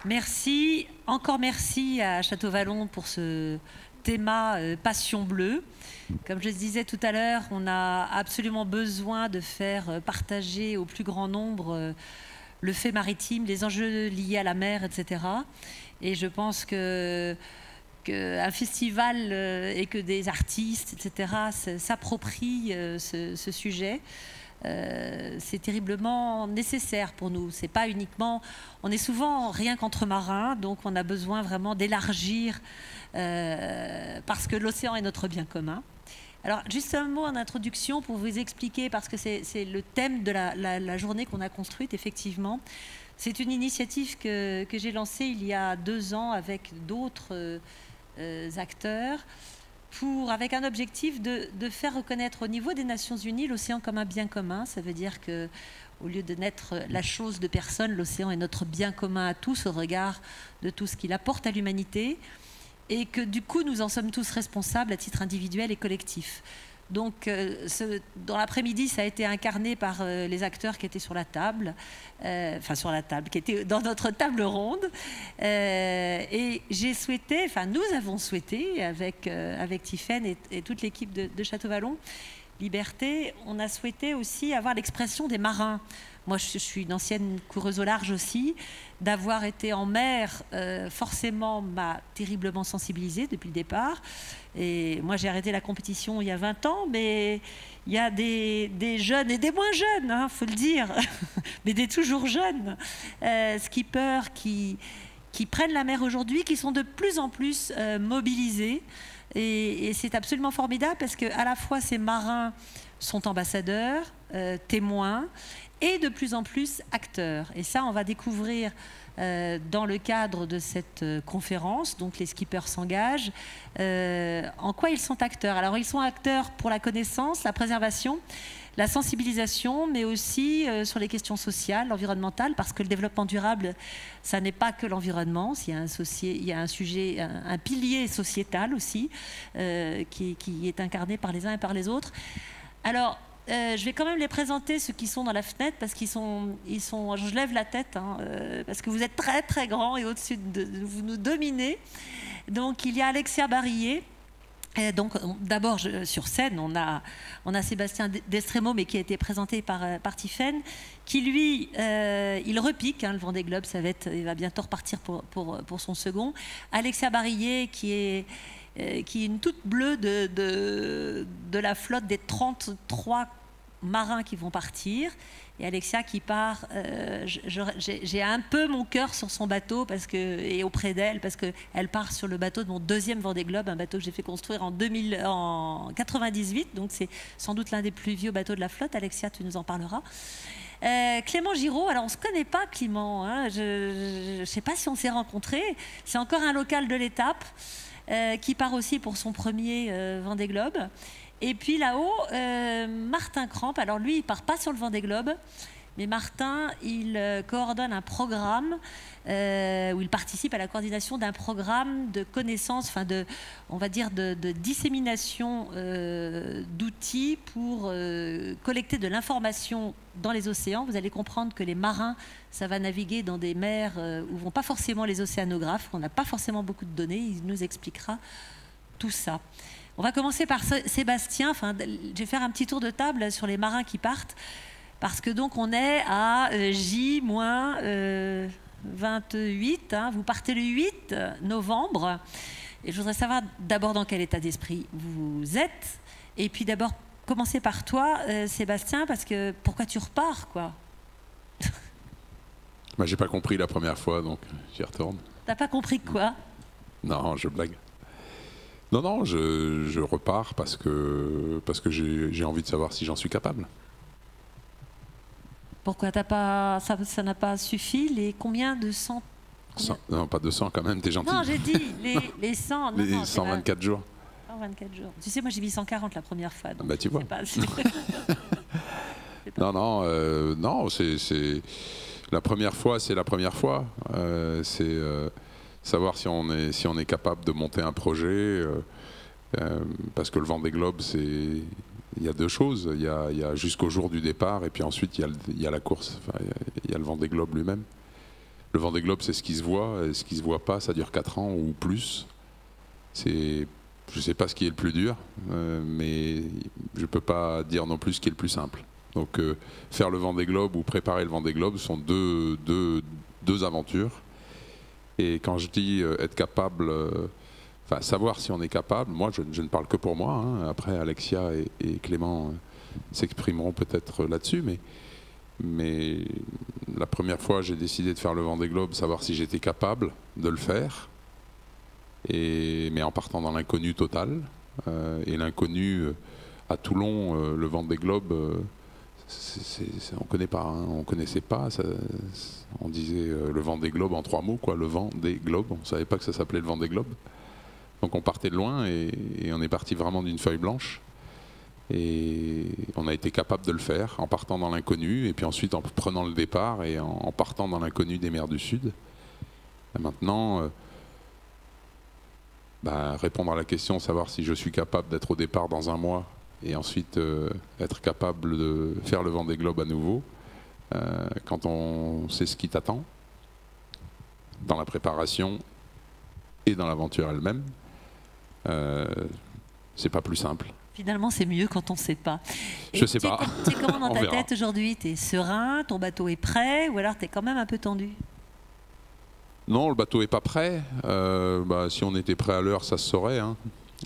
Merci, encore merci à Château Vallon pour ce thème Passion bleue. Comme je le disais tout à l'heure, on a absolument besoin de faire partager au plus grand nombre le fait maritime, les enjeux liés à la mer, etc. Et je pense qu'un festival et que des artistes, etc., s'approprient ce sujet. C'est terriblement nécessaire pour nous. C'est pas uniquement... On est souvent rien qu'entre marins, donc on a besoin vraiment d'élargir parce que l'océan est notre bien commun. Alors, juste un mot en introduction pour vous expliquer, parce que c'est le thème de la journée qu'on a construite, effectivement. C'est une initiative que j'ai lancée il y a 2 ans avec d'autres acteurs, avec un objectif de faire reconnaître au niveau des Nations Unies l'océan comme un bien commun. Ça veut dire que, au lieu de n'être la chose de personne, l'océan est notre bien commun à tous au regard de tout ce qu'il apporte à l'humanité, et que du coup nous en sommes tous responsables à titre individuel et collectif. Donc dans l'après-midi, ça a été incarné par les acteurs qui étaient sur la table, qui étaient dans notre table ronde. Et j'ai souhaité, nous avons souhaité, avec Tiffaine et toute l'équipe de Château Vallon, Liberté, on a souhaité aussi avoir l'expression des marins. Moi, je suis une ancienne coureuse au large aussi. D'avoir été en mer, forcément, m'a terriblement sensibilisée depuis le départ. Et moi, j'ai arrêté la compétition il y a 20 ans, mais il y a des jeunes et des moins jeunes, hein, faut le dire, mais des toujours jeunes skippers qui prennent la mer aujourd'hui, qui sont de plus en plus mobilisés. Et c'est absolument formidable parce qu'à la fois, ces marins sont ambassadeurs, témoins, et de plus en plus acteurs. Et ça, on va découvrir dans le cadre de cette conférence, donc les skippers s'engagent, en quoi ils sont acteurs. Alors, ils sont acteurs pour la connaissance, la préservation, la sensibilisation, mais aussi sur les questions sociales, environnementales, parce que le développement durable, ça n'est pas que l'environnement. Il y a un sujet, un pilier sociétal aussi, qui est incarné par les uns et par les autres. Alors, je vais quand même les présenter, ceux qui sont dans la fenêtre, parce qu'ils sont, je lève la tête, hein, parce que vous êtes très très grands et au-dessus vous nous dominez. Donc il y a Alexia Barillet. Donc d'abord sur scène, on a Sébastien Destremo, mais qui a été présenté par Tiffaine, qui lui, il repique, hein, le Vendée Globe, il va bientôt repartir pour son second. Alexia Barillet, qui est une toute bleue de la flotte des 33 marins qui vont partir. Et Alexia qui part, j'ai un peu mon cœur sur son bateau et auprès d'elle, parce qu'elle part sur le bateau de mon 2e Vendée Globe, un bateau que j'ai fait construire en 98, donc c'est sans doute l'un des plus vieux bateaux de la flotte. Alexia, tu nous en parleras. Clément Giraud, alors on ne se connaît pas, Clément, hein, je ne sais pas si on s'est rencontrés, c'est encore un local de l'étape. Qui part aussi pour son premier Vendée Globe. Et puis là-haut, Martin Cramp. Alors lui, il ne part pas sur le Vendée Globe, mais Martin, il coordonne un programme où il participe à la coordination d'un programme de connaissances, on va dire de dissémination d'outils pour collecter de l'information dans les océans. Vous allez comprendre que les marins, ça va naviguer dans des mers où vont pas forcément les océanographes, on n'a pas forcément beaucoup de données. Il nous expliquera tout ça. On va commencer par Sébastien. Je vais faire un petit tour de table sur les marins qui partent, parce que donc on est à J-28. Hein, vous partez le 8 novembre. Et je voudrais savoir d'abord dans quel état d'esprit vous êtes. Et puis d'abord, commencer par toi, Sébastien, parce que pourquoi tu repars, quoi? Bah, j'ai pas compris la première fois, donc j'y retourne. T'as pas compris quoi? Non, je blague. Non, je repars parce que j'ai envie de savoir si j'en suis capable. Pourquoi ça n'a pas suffi? Les combien de 100? Non, pas 200 quand même, t'es gentil. Non, j'ai dit les 100. Non, les 124 jours. 124 jours. Tu sais, moi j'ai mis 140 la première fois. Donc bah tu vois. Pas... non, c'est la première fois, c'est la première fois. C'est savoir si on est capable de monter un projet, parce que le Vendée Globe, il y a 2 choses. Il y a jusqu'au jour du départ, et puis ensuite il y a la course, il y a le Vendée Globe lui-même. Le Vendée Globe, c'est ce qui se voit, et ce qui se voit pas, ça dure 4 ans ou plus. Je ne sais pas ce qui est le plus dur, mais je ne peux pas dire non plus ce qui est le plus simple. Donc faire le Vendée Globe ou préparer le Vendée Globe sont deux aventures. Et quand je dis être capable, enfin savoir si on est capable, moi je ne parle que pour moi, hein. Après Alexia et Clément s'exprimeront peut-être là-dessus, mais la première fois j'ai décidé de faire le Vendée Globe, savoir si j'étais capable de le faire, mais en partant dans l'inconnu total. Et l'inconnu à Toulon, le Vendée Globe, on connaît pas, hein, on connaissait pas. On disait le Vendée Globe en 3 mots, quoi, le Vendée Globe. On savait pas que ça s'appelait le Vendée Globe. Donc on partait de loin et on est parti vraiment d'une feuille blanche. Et on a été capable de le faire en partant dans l'inconnu et puis ensuite en prenant le départ et en partant dans l'inconnu des mers du Sud. Et maintenant, répondre à la question, savoir si je suis capable d'être au départ dans 1 mois et ensuite être capable de faire le Vendée Globe à nouveau, quand on sait ce qui t'attend dans la préparation et dans l'aventure elle-même, c'est pas plus simple. Finalement, c'est mieux quand on ne sait pas. Je sais pas. Tu es comment dans ta verra. tête aujourd'hui? Tu es serein, ton bateau est prêt, ou alors tu es quand même un peu tendu? Non, le bateau n'est pas prêt. Si on était prêt à l'heure, ça se saurait, hein.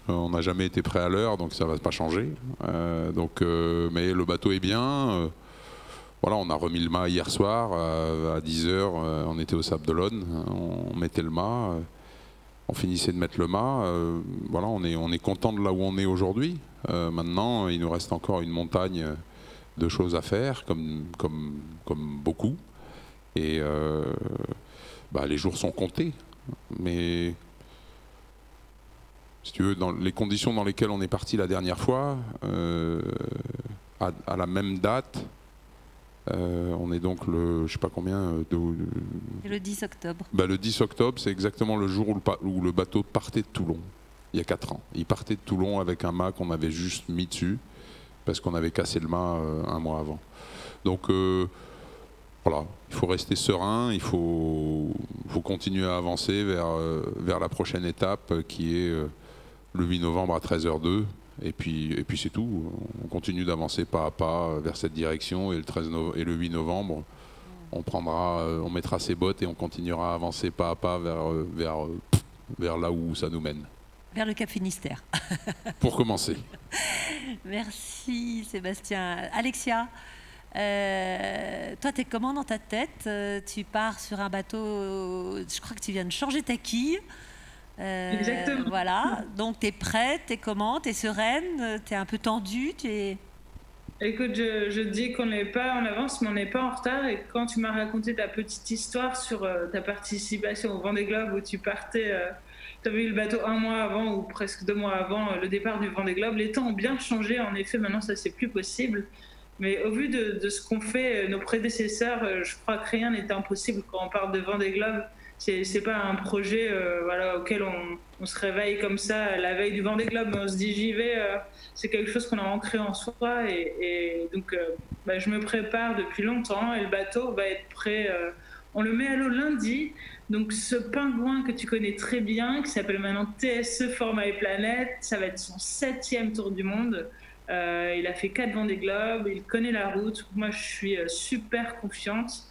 On n'a jamais été prêt à l'heure, donc ça ne va pas changer. Mais le bateau est bien. Voilà, on a remis le mât hier soir à 10h. On était au Sable d'Olonne. On mettait le mât. On finissait de mettre le mât. Voilà, on est content de là où on est aujourd'hui. Maintenant, il nous reste encore une montagne de choses à faire, comme beaucoup. Et les jours sont comptés. Mais si tu veux, dans les conditions dans lesquelles on est parti la dernière fois, à la même date, on est donc le, je sais pas combien, le 10 octobre. Le 10 octobre, c'est exactement le jour où le bateau partait de Toulon, il y a 4 ans. Il partait de Toulon avec un mât qu'on avait juste mis dessus, parce qu'on avait cassé le mât 1 mois avant. Donc voilà, il faut rester serein, il faut continuer à avancer vers la prochaine étape qui est le 8 novembre à 13h02. Et puis c'est tout, on continue d'avancer pas à pas vers cette direction et le 8 novembre, on mettra ses bottes et on continuera à avancer pas à pas vers là où ça nous mène. Vers le Cap Finistère. Pour commencer. Merci Sébastien. Alexia, toi tu es comment dans ta tête? Tu pars sur un bateau, je crois que tu viens de changer ta quille. Exactement. Voilà, donc tu es prête, tu es comment, tu es sereine, tu es un peu tendue, Écoute, je dis qu'on n'est pas en avance, mais on n'est pas en retard. Et quand tu m'as raconté ta petite histoire sur ta participation au Vendée Globe, où tu partais, tu avais eu le bateau 1 mois avant ou presque 2 mois avant le départ du Vendée Globe, les temps ont bien changé. En effet, maintenant, ça, c'est plus possible. Mais au vu de ce qu'ont fait nos prédécesseurs, je crois que rien n'est impossible quand on parle de Vendée Globe. C'est pas un projet auquel on se réveille comme ça la veille du Vendée Globe, mais on se dit j'y vais. C'est quelque chose qu'on a ancré en soi et donc je me prépare depuis longtemps et le bateau va être prêt. On le met à l'eau lundi. Donc ce pingouin que tu connais très bien, qui s'appelle maintenant TSE Format et Planète, ça va être son 7e tour du monde. Il a fait 4 Vendée Globe, il connaît la route. Moi je suis super confiante.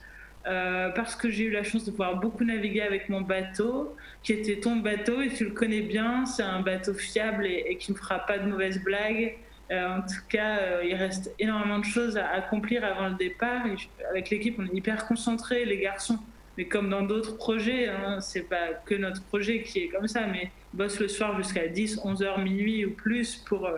Parce que j'ai eu la chance de pouvoir beaucoup naviguer avec mon bateau, qui était ton bateau, et tu le connais bien, c'est un bateau fiable et qui ne fera pas de mauvaises blagues. En tout cas, il reste énormément de choses à accomplir avant le départ. Et avec l'équipe, on est hyper concentrés, les garçons. Mais comme dans d'autres projets, hein, c'est pas que notre projet qui est comme ça, mais on bosse le soir jusqu'à 10, 11 heures, minuit ou plus pour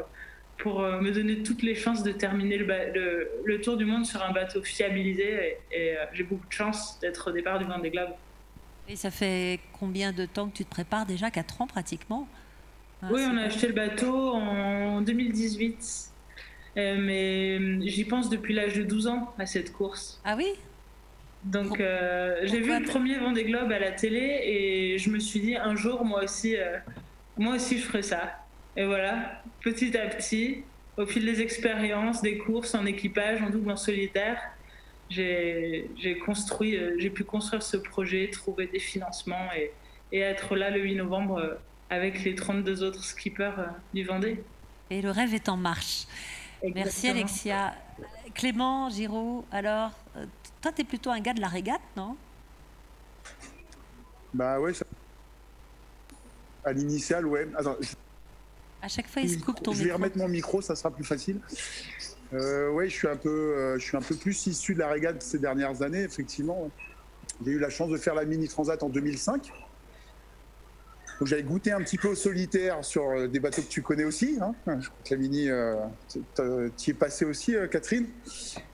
me donner toutes les chances de terminer le tour du monde sur un bateau fiabilisé. Et j'ai beaucoup de chance d'être au départ du Vendée Globe. Et ça fait combien de temps que tu te prépares déjà? 4 ans pratiquement? Oui, on a acheté le bateau en 2018. Mais j'y pense depuis l'âge de 12 ans à cette course. Ah oui? Donc j'ai vu le premier Vendée Globe à la télé et je me suis dit un jour, moi aussi je ferai ça. Et voilà, petit à petit, au fil des expériences, des courses en équipage, en double, en solitaire, j'ai pu construire ce projet, trouver des financements et être là le 8 novembre avec les 32 autres skippers du Vendée. Et le rêve est en marche. Exactement. Merci Alexia. Clément, Giraud, alors, toi tu es plutôt un gars de la régate, non? Bah ouais, à l'initiale, ouais. Attends, à chaque fois, il se coupe ton micro. Je vais remettre mon micro, ça sera plus facile. Ouais, je suis un peu plus issu de la régate ces dernières années, effectivement. J'ai eu la chance de faire la Mini Transat en 2005. J'avais goûté un petit peu au solitaire sur des bateaux que tu connais aussi. Hein. Je crois que la Mini, tu y es passé aussi, Catherine.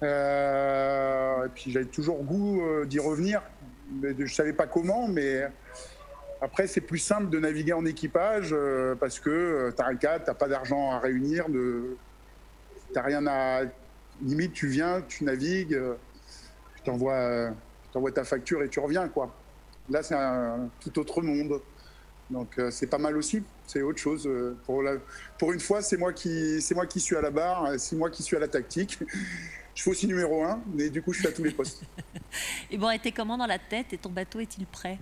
Et puis j'avais toujours goût d'y revenir. Je ne savais pas comment, mais après c'est plus simple de naviguer en équipage parce que tu as un cadre, tu n'as pas d'argent à réunir, tu n'as rien à... Limite, tu viens, tu navigues, je t'envoie ta facture et tu reviens, quoi. Là, c'est un tout autre monde. Donc c'est pas mal aussi, c'est autre chose. Pour une fois, c'est moi qui suis à la barre, c'est moi qui suis à la tactique. Je fais aussi numéro 1, mais du coup, je suis à tous les postes. Et bon, t'es comment dans la tête et ton bateau est-il prêt?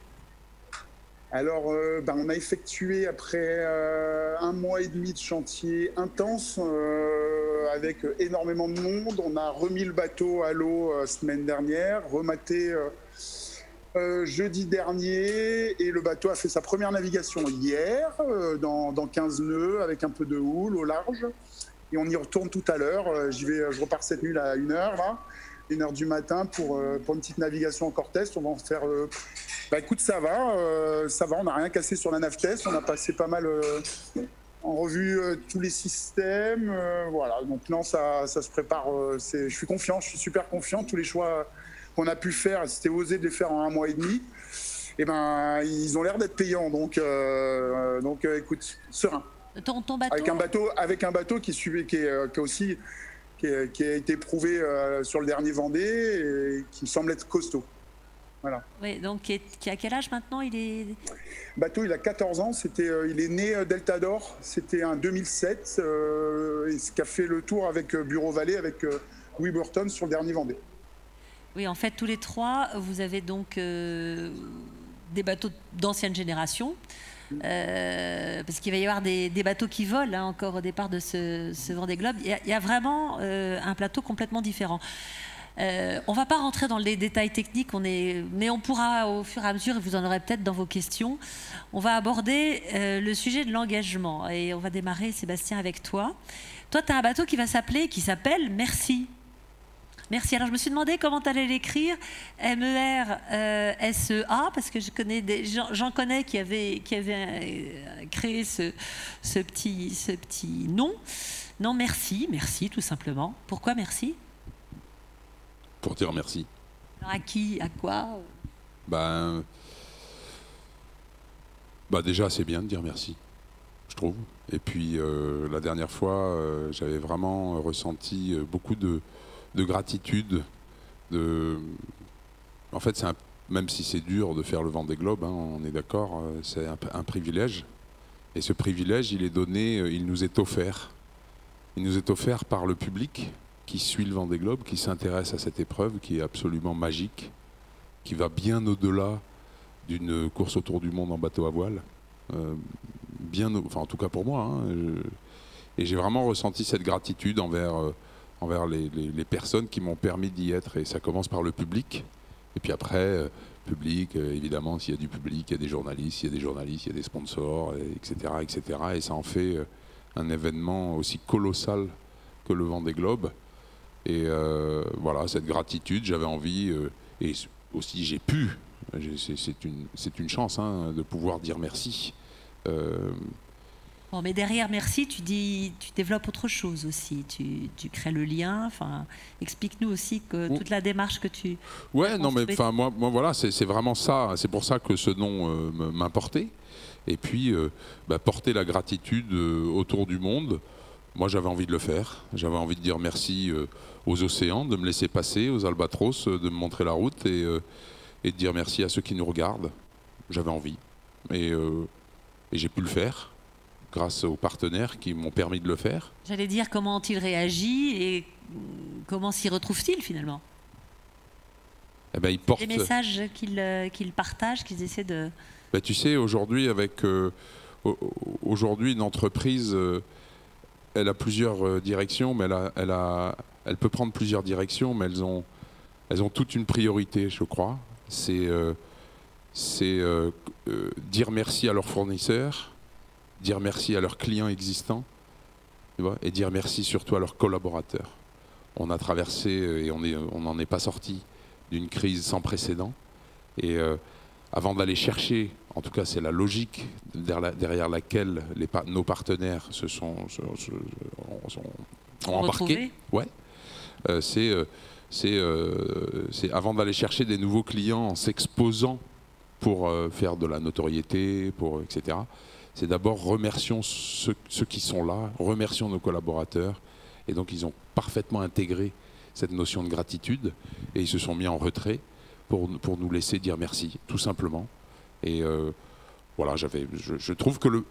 Alors, on a effectué après 1 mois et demi de chantier intense, avec énormément de monde. On a remis le bateau à l'eau semaine dernière, rematé jeudi dernier, et le bateau a fait sa première navigation hier, dans 15 nœuds, avec un peu de houle au large. Et on y retourne tout à l'heure. Je repars cette nuit à 1h, là, 1h du matin, pour une petite navigation encore test. On va en faire... écoute, ça va, on n'a rien cassé sur la nav test. On a passé pas mal en revue tous les systèmes. Voilà, donc non, ça se prépare. Je suis confiant, je suis super confiant. Tous les choix qu'on a pu faire, c'était osé de les faire en 1 mois et demi. Et ils ont l'air d'être payants. Donc écoute, serein. Ton bateau... Avec un bateau qui a été prouvé sur le dernier Vendée et qui me semble être costaud. Voilà. Oui, donc qui a quel âge maintenant? Le bateau, il a 14 ans. Il est né Delta d'Or. C'était un 2007. Et ce qui a fait le tour avec Bureau Vallée, avec Louis Burton sur le dernier Vendée. Oui, en fait, tous les trois, vous avez donc des bateaux d'ancienne génération. Parce qu'il va y avoir des bateaux qui volent encore au départ de ce Vendée Globe. Il y a vraiment un plateau complètement différent. On ne va pas rentrer dans les détails techniques, mais on pourra au fur et à mesure, et vous en aurez peut-être dans vos questions, on va aborder le sujet de l'engagement. Et on va démarrer, Sébastien, avec toi. Toi, tu as un bateau qui s'appelle Merci. Merci. Alors, je me suis demandé comment tu allais l'écrire, MERSEA, parce que j'en connais qui avaient créé ce petit nom. Non, merci, tout simplement. Pourquoi merci? Pour dire merci. Alors, à qui? À quoi? Déjà, c'est bien de dire merci, je trouve. Et puis, la dernière fois, j'avais vraiment ressenti beaucoup de gratitude. En fait, même si c'est dur de faire le Vendée Globe, hein, on est d'accord, c'est un privilège. Et ce privilège, il nous est offert. Il nous est offert par le public qui suit le Vendée Globe, qui s'intéresse à cette épreuve qui est absolument magique, qui va bien au-delà d'une course autour du monde en bateau à voile. En tout cas pour moi. Hein, et j'ai vraiment ressenti cette gratitude envers les personnes qui m'ont permis d'y être. Et ça commence par le public. Et puis après, public, évidemment, s'il y a du public, il y a des journalistes, il y a des sponsors, etc., etc. Et ça en fait un événement aussi colossal que le Vendée Globe. Et voilà, cette gratitude, j'avais envie, et aussi j'ai pu, c'est une chance hein, de pouvoir dire merci. Bon, mais derrière merci, tu développes autre chose aussi. Tu crées le lien. Enfin, explique-nous aussi que toute la démarche que tu. Ouais, non, mais enfin moi voilà, c'est vraiment ça. C'est pour ça que ce nom m'importait. Et puis porter la gratitude autour du monde. Moi, j'avais envie de le faire. J'avais envie de dire merci aux océans, de me laisser passer, aux albatros, de me montrer la route et de dire merci à ceux qui nous regardent. J'avais envie. Et j'ai pu le faire grâce aux partenaires qui m'ont permis de le faire. J'allais dire comment ont-ils réagi et comment s'y retrouvent-ils finalement? eh ben, ils portent... Les messages qu'ils partagent, qu'ils essaient de... Ben, tu sais, aujourd'hui, aujourd'hui, une entreprise, elle a plusieurs directions, mais elle peut prendre plusieurs directions, mais elles ont toute une priorité, je crois. C'est dire merci à leurs fournisseurs, dire merci à leurs clients existants, tu vois, et dire merci surtout à leurs collaborateurs. On a traversé et on n'en est pas sorti d'une crise sans précédent. Et avant d'aller chercher, en tout cas c'est la logique derrière laquelle nos partenaires sont embarqués. Ouais. C'est avant d'aller chercher des nouveaux clients en s'exposant pour faire de la notoriété, etc. C'est d'abord remercions ceux qui sont là, remercions nos collaborateurs. Et donc ils ont parfaitement intégré cette notion de gratitude et ils se sont mis en retrait pour nous laisser dire merci, tout simplement. Et voilà, je trouve que le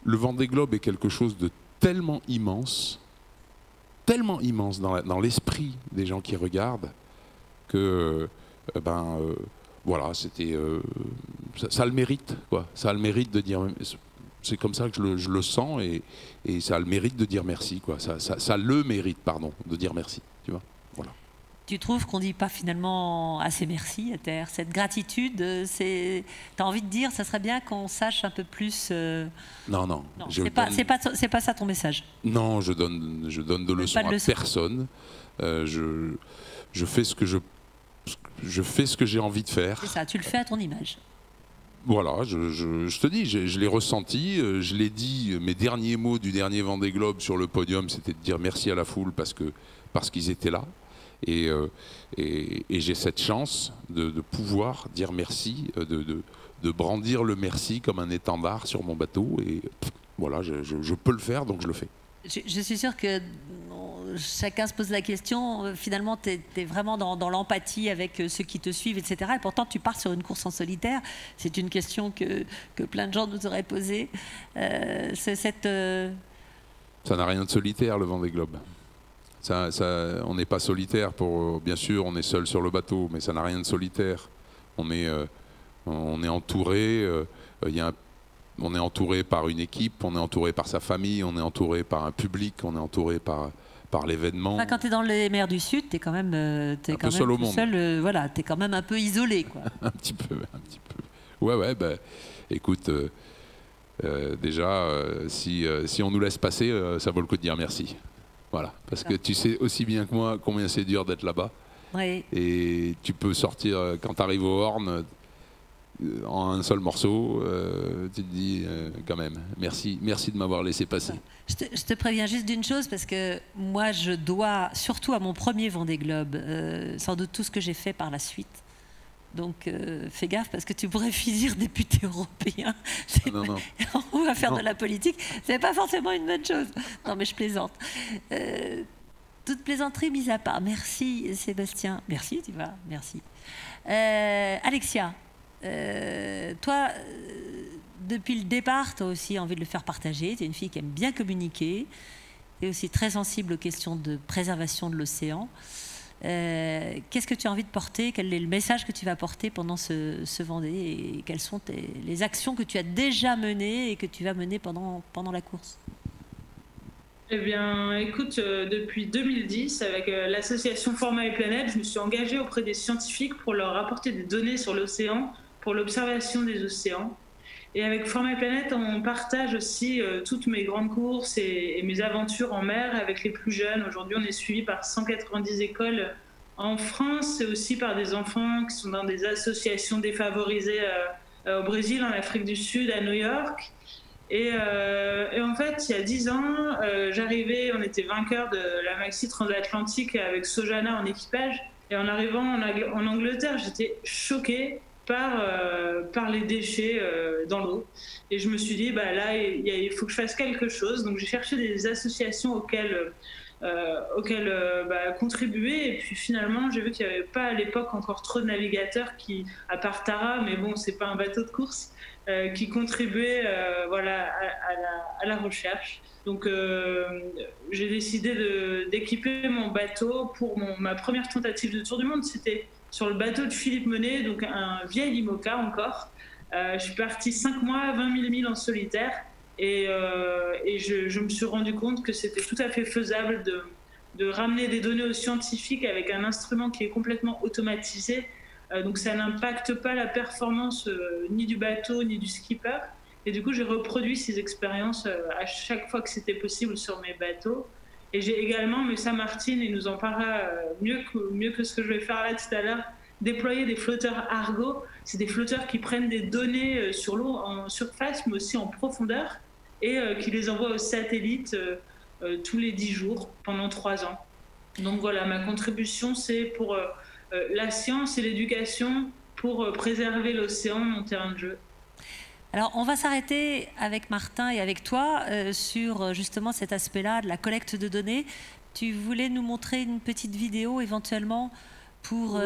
Vendée Globe est quelque chose de tellement immense dans l'esprit des gens qui regardent que voilà, c'était ça a le mérite, quoi. Ça a le mérite de dire, c'est comme ça que je le sens et ça a le mérite de dire merci, quoi. Ça a le mérite, pardon, de dire merci, tu vois. Voilà. Tu trouves qu'on ne dit pas finalement assez merci à terre? Cette gratitude, tu as envie de dire, ça serait bien qu'on sache un peu plus... Non. C'est pas ça ton message. Non, je donne de leçons à personne. Je fais ce que j'ai envie de faire. C'est ça, tu le fais à ton image. Voilà, je te dis, je l'ai ressenti, je l'ai dit, mes derniers mots du dernier Vendée Globe sur le podium, c'était de dire merci à la foule parce qu'ils étaient là. Et j'ai cette chance de pouvoir dire merci, de brandir le merci comme un étendard sur mon bateau. Et voilà, je peux le faire, donc je le fais. Je suis sûre que chacun se pose la question, finalement tu es vraiment dans l'empathie avec ceux qui te suivent, etc. Et pourtant tu pars sur une course en solitaire. C'est une question que plein de gens nous auraient posée. Ça n'a rien de solitaire, le Vendée Globe. On n'est pas solitaire, bien sûr on est seul sur le bateau, mais ça n'a rien de solitaire. On est entouré, on est entouré par une équipe, on est entouré par sa famille, on est entouré par un public, on est entouré par l'événement. Enfin, quand tu es dans les mers du Sud, tu es quand même, seul au monde. Voilà, tu es quand même un peu isolé, quoi. un petit peu. Ouais, écoute, déjà, si on nous laisse passer, ça vaut le coup de dire merci. Voilà, parce que tu sais aussi bien que moi combien c'est dur d'être là-bas. Oui. Et tu peux sortir, quand tu arrives au Horn, en un seul morceau, tu te dis quand même, merci de m'avoir laissé passer. Je te préviens juste d'une chose, parce que moi je dois, surtout à mon premier Vendée Globe, sans doute tout ce que j'ai fait par la suite. Donc fais gaffe, parce que tu pourrais finir député européen. Non. On va faire de la politique, c'est pas forcément une bonne chose. Non mais je plaisante. Toute plaisanterie mise à part. Merci Sébastien. Merci, tu vois, merci. Alexia, toi, depuis le départ, tu as aussi envie de le faire partager. Tu es une fille qui aime bien communiquer. Tu es aussi très sensible aux questions de préservation de l'océan. Qu'est-ce que tu as envie de porter? Quel est le message que tu vas porter pendant ce Vendée? Et quelles sont les actions que tu as déjà menées et que tu vas mener pendant la course? Eh bien, écoute, depuis 2010, avec l'association Format et Planète, je me suis engagée auprès des scientifiques pour leur apporter des données sur l'océan, pour l'observation des océans. Et avec Format et Planète, on partage aussi toutes mes grandes courses et mes aventures en mer avec les plus jeunes. Aujourd'hui, on est suivi par 190 écoles en France et aussi par des enfants qui sont dans des associations défavorisées au Brésil, en Afrique du Sud, à New York. Et en fait, il y a 10 ans, j'arrivais, on était vainqueurs de la maxi transatlantique avec Sojana en équipage. Et en arrivant en Angleterre, j'étais choquée par les déchets dans l'eau. Et je me suis dit, là, il faut que je fasse quelque chose. Donc j'ai cherché des associations auxquelles auquel contribuer. Et puis finalement, j'ai vu qu'il n'y avait pas à l'époque encore trop de navigateurs qui, à part Tara, mais bon, c'est pas un bateau de course, qui contribuaient voilà, à la recherche. Donc j'ai décidé d'équiper mon bateau pour ma première tentative de tour du monde. C'était sur le bateau de Philippe Menet, donc un vieil IMOCA encore. Je suis partie 5 mois, 20 000 milles en solitaire. Et je me suis rendu compte que c'était tout à fait faisable de ramener des données aux scientifiques avec un instrument qui est complètement automatisé. Donc ça n'impacte pas la performance ni du bateau ni du skipper. Et du coup, j'ai reproduit ces expériences à chaque fois que c'était possible sur mes bateaux. Et j'ai également, mais ça Martine, il nous en parlera mieux que ce que je vais faire là tout à l'heure, déployer des flotteurs Argo. C'est des flotteurs qui prennent des données sur l'eau en surface, mais aussi en profondeur, et qui les envoient au satellite tous les 10 jours pendant 3 ans. Donc voilà, ma contribution, c'est pour la science et l'éducation pour préserver l'océan, mon terrain de jeu. Alors, on va s'arrêter avec Martin et avec toi sur justement cet aspect-là de la collecte de données. Tu voulais nous montrer une petite vidéo éventuellement pour,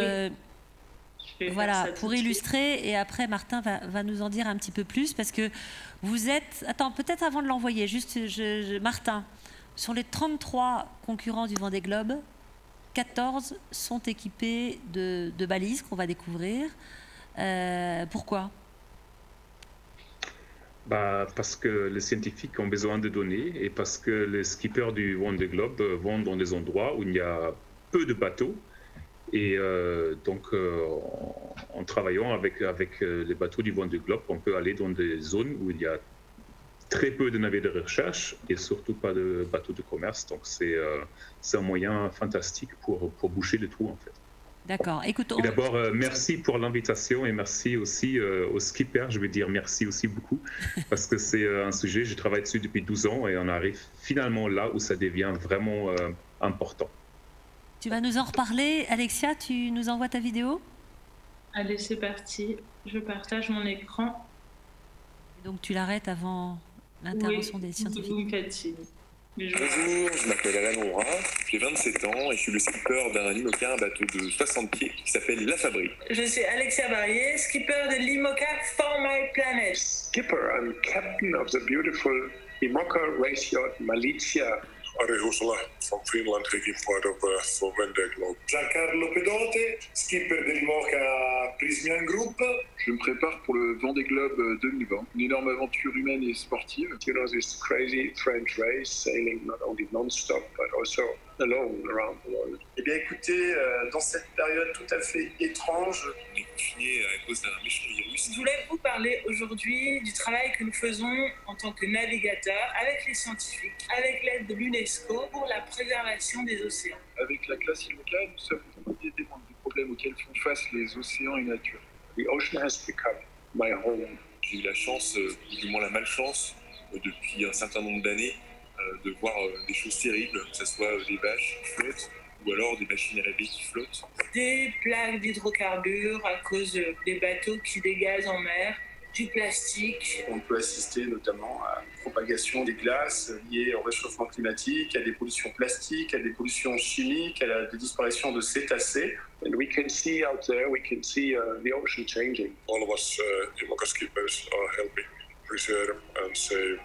voilà, pour illustrer, et après Martin va nous en dire un petit peu plus parce que vous êtes... Attends, peut-être avant de l'envoyer, juste Martin, sur les 33 concurrents du Vendée Globe, 14 sont équipés de balises qu'on va découvrir. Pourquoi ? Parce que les scientifiques ont besoin de données et parce que les skippers du Vendée Globe vont dans des endroits où il y a peu de bateaux. Et donc, en travaillant avec les bateaux du Vendée Globe, on peut aller dans des zones où il y a très peu de navires de recherche et surtout pas de bateaux de commerce. Donc, c'est un moyen fantastique pour boucher les trous, en fait. D'accord. Écoute, et d'abord, merci pour l'invitation et merci aussi aux skippers. Je veux dire merci aussi beaucoup parce que c'est un sujet, je travaille dessus depuis 12 ans et on arrive finalement là où ça devient vraiment important. Tu vas nous en reparler. Alexia, tu nous envoies ta vidéo ? Allez, c'est parti. Je partage mon écran. Donc tu l'arrêtes avant l'intervention des scientifiques. Vous me faites signe. Bonjour, je m'appelle Alan Oura, j'ai 27 ans et je suis le skipper d'un IMOCA, un bateau de 60 pieds qui s'appelle La Fabrique. Je suis Alexia Barrier, skipper de l'IMOCA For My Planet. Skipper and captain of the beautiful IMOCA race yacht Malizia. Ari Husala from Finland, taking part of for Vendée Globe. Giancarlo Pedote, skipper de l'IMOCA Prismian Group. Je me prépare pour le Vendée Globe 2020, une énorme aventure humaine et sportive. You know, this crazy French race, sailing not only non-stop, but also alone around the world. Eh bien écoutez, dans cette période tout à fait étrange, on est confiné à cause d'un méchant virus. Je voulais vous parler aujourd'hui du travail que nous faisons en tant que navigateurs avec les scientifiques, avec l'aide de l'UNESCO pour la préservation des océans. Avec la classe IMOCA, nous sommes des témoins des problèmes auxquels font face les océans et la nature. The ocean has become my home. J'ai eu la chance, ou du moins la malchance, depuis un certain nombre d'années, de voir des choses terribles, que ce soit des bâches qui flottent ou alors des machines à laver qui flottent. Des plaques d'hydrocarbures à cause des bateaux qui dégazent en mer, du plastique. On peut assister notamment à la propagation des glaces liées au réchauffement climatique, à des pollutions plastiques, à des pollutions chimiques, à la disparition de cétacés. And we can see out there, we can see the ocean changing. All of us IMOCA skippers are helping preserve and save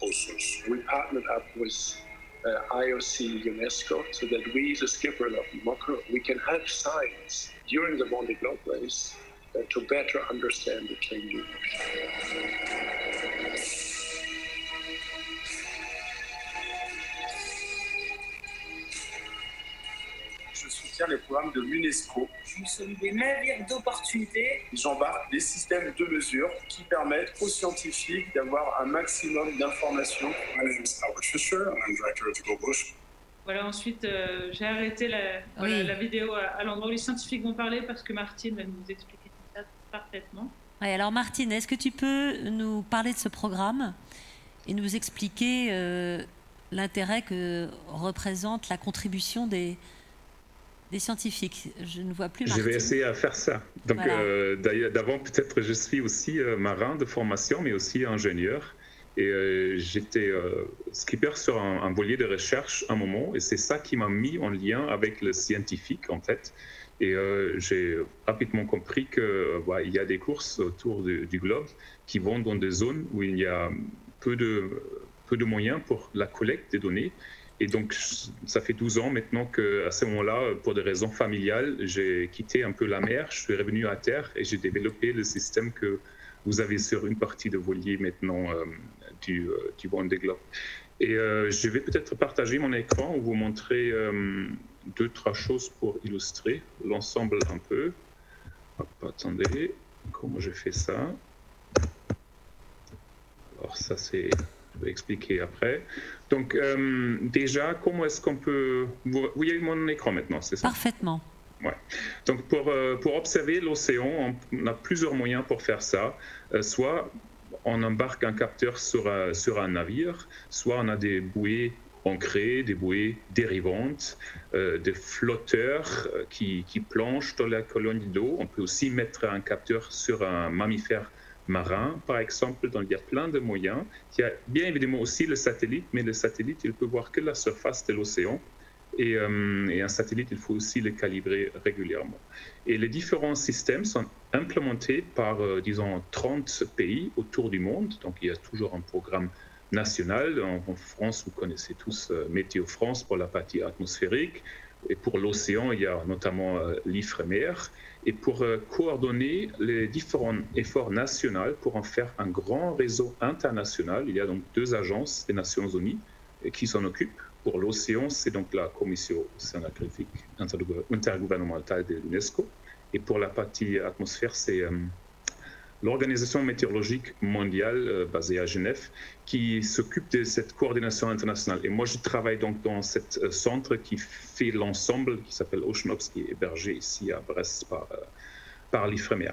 oceans. We partnered up with IOC UNESCO so that we, the skipper of IMOCA, we can help science during the Vendée Globe race to better understand the changing ocean. Je soutiens les programmes de l'UNESCO. Nous sommes des navires d'opportunité. J'embarque des systèmes de mesure qui permettent aux scientifiques d'avoir un maximum d'informations. My name is Albert Fisher and I'm director of the Global Ocean. Voilà, ensuite j'ai arrêté la vidéo à l'endroit où les scientifiques vont parler parce que Martine va nous expliquer tout ça parfaitement. Ouais, alors Martine, est-ce que tu peux nous parler de ce programme et nous expliquer l'intérêt que représente la contribution des scientifiques? Je ne vois plus Martine. Je vais essayer à faire ça. Donc, voilà. d'avant, peut-être je suis aussi marin de formation, mais aussi ingénieur. Et j'étais skipper sur un voilier de recherche un moment, et c'est ça qui m'a mis en lien avec le scientifique, en fait. Et j'ai rapidement compris qu'il y a des courses autour du globe qui vont dans des zones où il y a peu de moyens pour la collecte des données. Et donc, ça fait 12 ans maintenant qu'à ce moment-là, pour des raisons familiales, j'ai quitté un peu la mer, je suis revenu à terre et j'ai développé le système que vous avez sur une partie de voilier maintenant du Vendée Globe. Et je vais peut-être partager mon écran ou vous montrer 2-3 choses pour illustrer l'ensemble un peu. Hop, attendez, comment je fais ça? Alors ça, je vais expliquer après. Donc déjà, comment est-ce qu'on peut... Vous voyez mon écran maintenant, c'est ça? Parfaitement. Ouais. Donc pour observer l'océan, on a plusieurs moyens pour faire ça. Soit on embarque un capteur sur un navire, soit on a des bouées ancrées, des bouées dérivantes, des flotteurs qui planchent dans la colonne d'eau. On peut aussi mettre un capteur sur un mammifère marin, par exemple. Donc il y a plein de moyens. Il y a bien évidemment aussi le satellite, mais le satellite, il peut voir que la surface de l'océan. Et un satellite, il faut aussi le calibrer régulièrement. Et les différents systèmes sont implémentés par, disons, 30 pays autour du monde. Donc, il y a toujours un programme national. En France, vous connaissez tous Météo France pour la partie atmosphérique. Et pour l'océan, il y a notamment l'IFREMER. Et pour coordonner les différents efforts nationaux, pour en faire un grand réseau international, il y a donc 2 agences des Nations Unies qui s'en occupent. Pour l'océan, c'est donc la Commission océanographique intergouvernementale de l'UNESCO. Et pour la partie atmosphère, c'est l'Organisation météorologique mondiale basée à Genève qui s'occupe de cette coordination internationale. Et moi, je travaille donc dans ce centre qui fait l'ensemble, qui s'appelle OceanOps, qui est hébergé ici à Brest par l'IFREMER.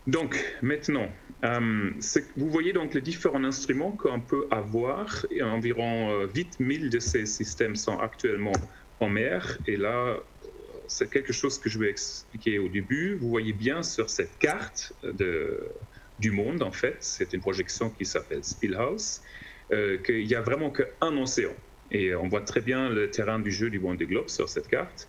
Donc, maintenant, vous voyez donc les différents instruments qu'on peut avoir. Et environ 8000 de ces systèmes sont actuellement en mer. Et là, c'est quelque chose que je vais expliquer au début. Vous voyez bien sur cette carte du monde, en fait, c'est une projection qui s'appelle Spillhouse, qu'il n'y a vraiment qu'un océan. Et on voit très bien le terrain du jeu du Vendée Globe sur cette carte.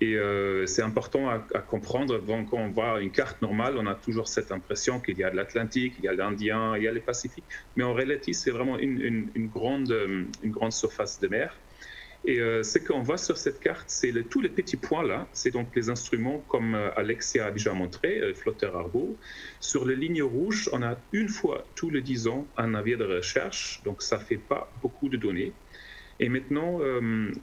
Et c'est important à comprendre. Quand on voit une carte normale, on a toujours cette impression qu'il y a de l'Atlantique, il y a l'Indien, il y a le Pacifique. Mais en réalité, c'est vraiment une grande surface de mer. Et ce qu'on voit sur cette carte, c'est tous les petits points là. C'est donc les instruments comme Alexia a déjà montré, flotteur Argo. Sur les lignes rouges, on a une fois tous les 10 ans un navire de recherche. Donc ça ne fait pas beaucoup de données. Et maintenant,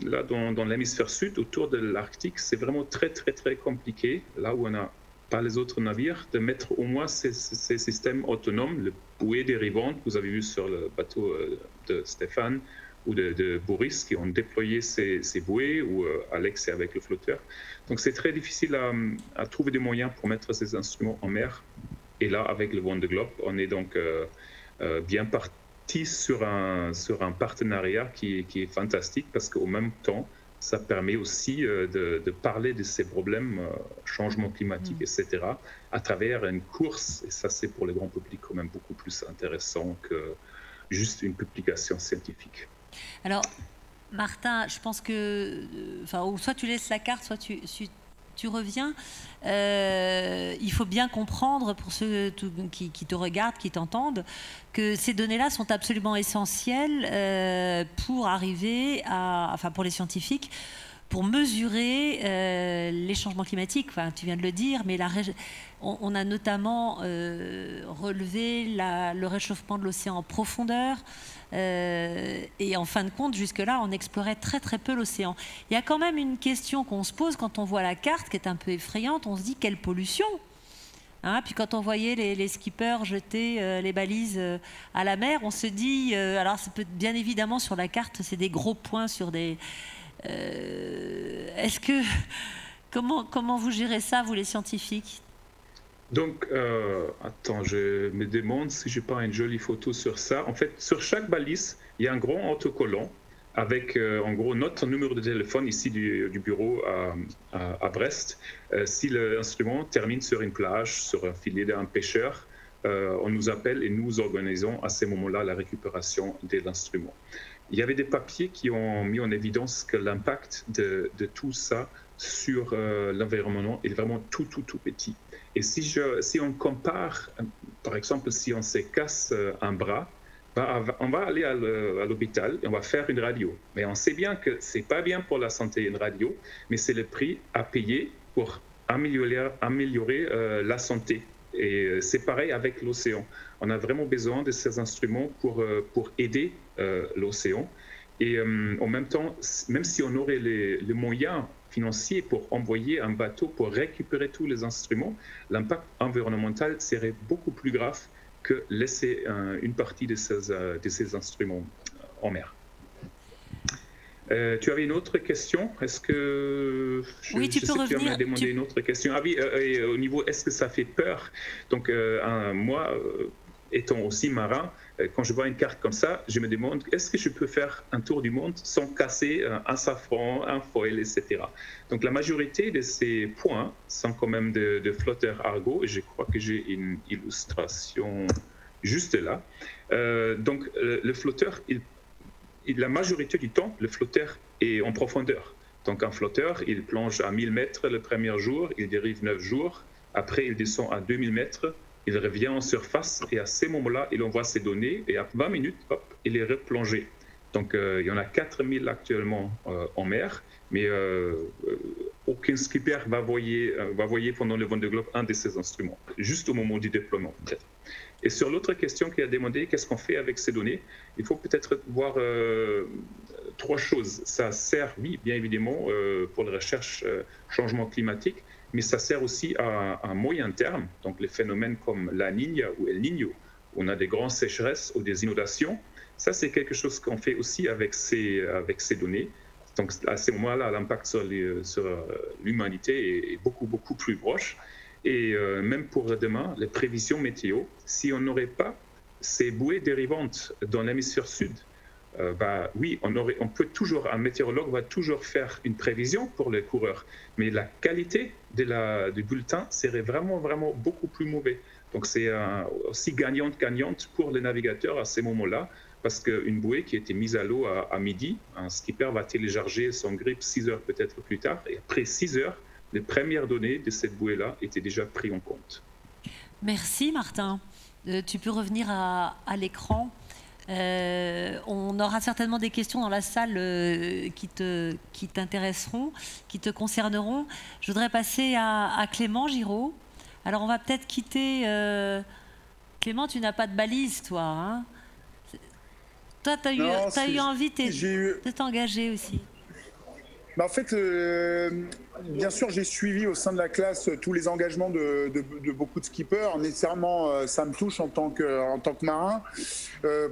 là, dans l'hémisphère sud, autour de l'Arctique, c'est vraiment très, très, très compliqué, là où on n'a pas les autres navires, de mettre au moins ces systèmes autonomes, le bouée dérivante, vous avez vu sur le bateau de Stéphane ou de Boris, qui ont déployé ces bouées, ou Alex est avec le flotteur. Donc c'est très difficile à trouver des moyens pour mettre ces instruments en mer. Et là, avec le Vendée Globe, on est donc bien parti sur un partenariat qui est fantastique parce qu'au même temps, ça permet aussi de parler de ces problèmes, changement climatique, etc., à travers une course. Et ça, c'est pour le grand public quand même beaucoup plus intéressant que juste une publication scientifique. Alors, Martin, je pense que... soit tu laisses la carte, soit tu reviens. Il faut bien comprendre, pour ceux qui te regardent, qui t'entendent, que ces données-là sont absolument essentielles pour arriver pour les scientifiques, pour mesurer les changements climatiques. Enfin, tu viens de le dire, mais on a notamment relevé le réchauffement de l'océan en profondeur. Et en fin de compte, jusque-là, on explorait très très peu l'océan. Il y a quand même une question qu'on se pose quand on voit la carte, qui est un peu effrayante. On se dit, quelle pollution, hein? Puis quand on voyait les skippers jeter les balises à la mer, on se dit... alors, ça peut, bien évidemment, sur la carte, c'est des gros points sur des... est-ce que... Comment vous gérez ça, vous les scientifiques? Donc, attends, je me demande si je n'ai pas une jolie photo sur ça. En fait, sur chaque balise, il y a un grand autocollant avec, en gros, notre numéro de téléphone ici du bureau à Brest. Si l'instrument termine sur une plage, sur un filet d'un pêcheur, on nous appelle et nous organisons à ces moments-là la récupération de l'instrument. Il y avait des papiers qui ont mis en évidence que l'impact de tout ça sur l'environnement est vraiment tout petit. Et si on compare, par exemple, si on se casse un bras, on va aller à l'hôpital et on va faire une radio. Mais on sait bien que ce n'est pas bien pour la santé une radio, mais c'est le prix à payer pour améliorer la santé. Et c'est pareil avec l'océan. On a vraiment besoin de ces instruments pour aider l'océan. Et en même temps, même si on aurait les moyens financiers pour envoyer un bateau pour récupérer tous les instruments, l'impact environnemental serait beaucoup plus grave que laisser une partie de ces instruments en mer. Tu avais une autre question? Est-ce que oui, tu peux revenir. Tu m'as demandé une autre question. Ah oui, au niveau est-ce que ça fait peur? Donc moi, étant aussi marin, quand je vois une carte comme ça, je me demande est-ce que je peux faire un tour du monde sans casser un safran, un foil, etc. Donc la majorité de ces points sont quand même de flotteurs Argo, et je crois que j'ai une illustration juste là. Donc le flotteur, la majorité du temps, le flotteur est en profondeur. Donc un flotteur, il plonge à 1000 mètres le premier jour, il dérive 9 jours, après il descend à 2000 mètres, il revient en surface et à ces moments-là, il envoie ses données et à 20 minutes, hop, il est replongé. Donc il y en a 4000 actuellement en mer, mais aucun skipper va voyer pendant le Vendée Globe un de ces instruments, juste au moment du déploiement peut-être. Et sur l'autre question qui a demandé qu'est-ce qu'on fait avec ces données, il faut peut-être voir 3 choses. Ça sert, oui, bien évidemment, pour la recherche changement climatique, mais ça sert aussi à moyen terme, donc les phénomènes comme la Niña ou El Niño, où on a des grandes sécheresses ou des inondations. Ça, c'est quelque chose qu'on fait aussi avec ces données. Donc à ce moment-là, l'impact sur l'humanité est beaucoup plus proche. Et même pour demain, les prévisions météo, si on n'aurait pas ces bouées dérivantes dans l'hémisphère sud, oui, on peut toujours, un météorologue va toujours faire une prévision pour les coureurs, mais la qualité du bulletin serait vraiment beaucoup plus mauvais. Donc c'est aussi gagnante pour les navigateurs à ces moments-là, parce qu'une bouée qui était mise à l'eau à midi, un skipper va télécharger son grip 6 heures peut-être plus tard, et après 6 heures, les premières données de cette bouée-là étaient déjà prises en compte. Merci Martin. Tu peux revenir à l'écran. On aura certainement des questions dans la salle qui t'intéresseront, qui te concerneront. Je voudrais passer à Clément Giraud. Alors on va peut-être quitter... Clément, tu n'as pas de balise, toi. Hein? Toi, tu as eu envie de t'engager aussi. En fait, bien sûr, j'ai suivi au sein de la classe tous les engagements de beaucoup de skippers. Nécessairement, ça me touche en tant que marin.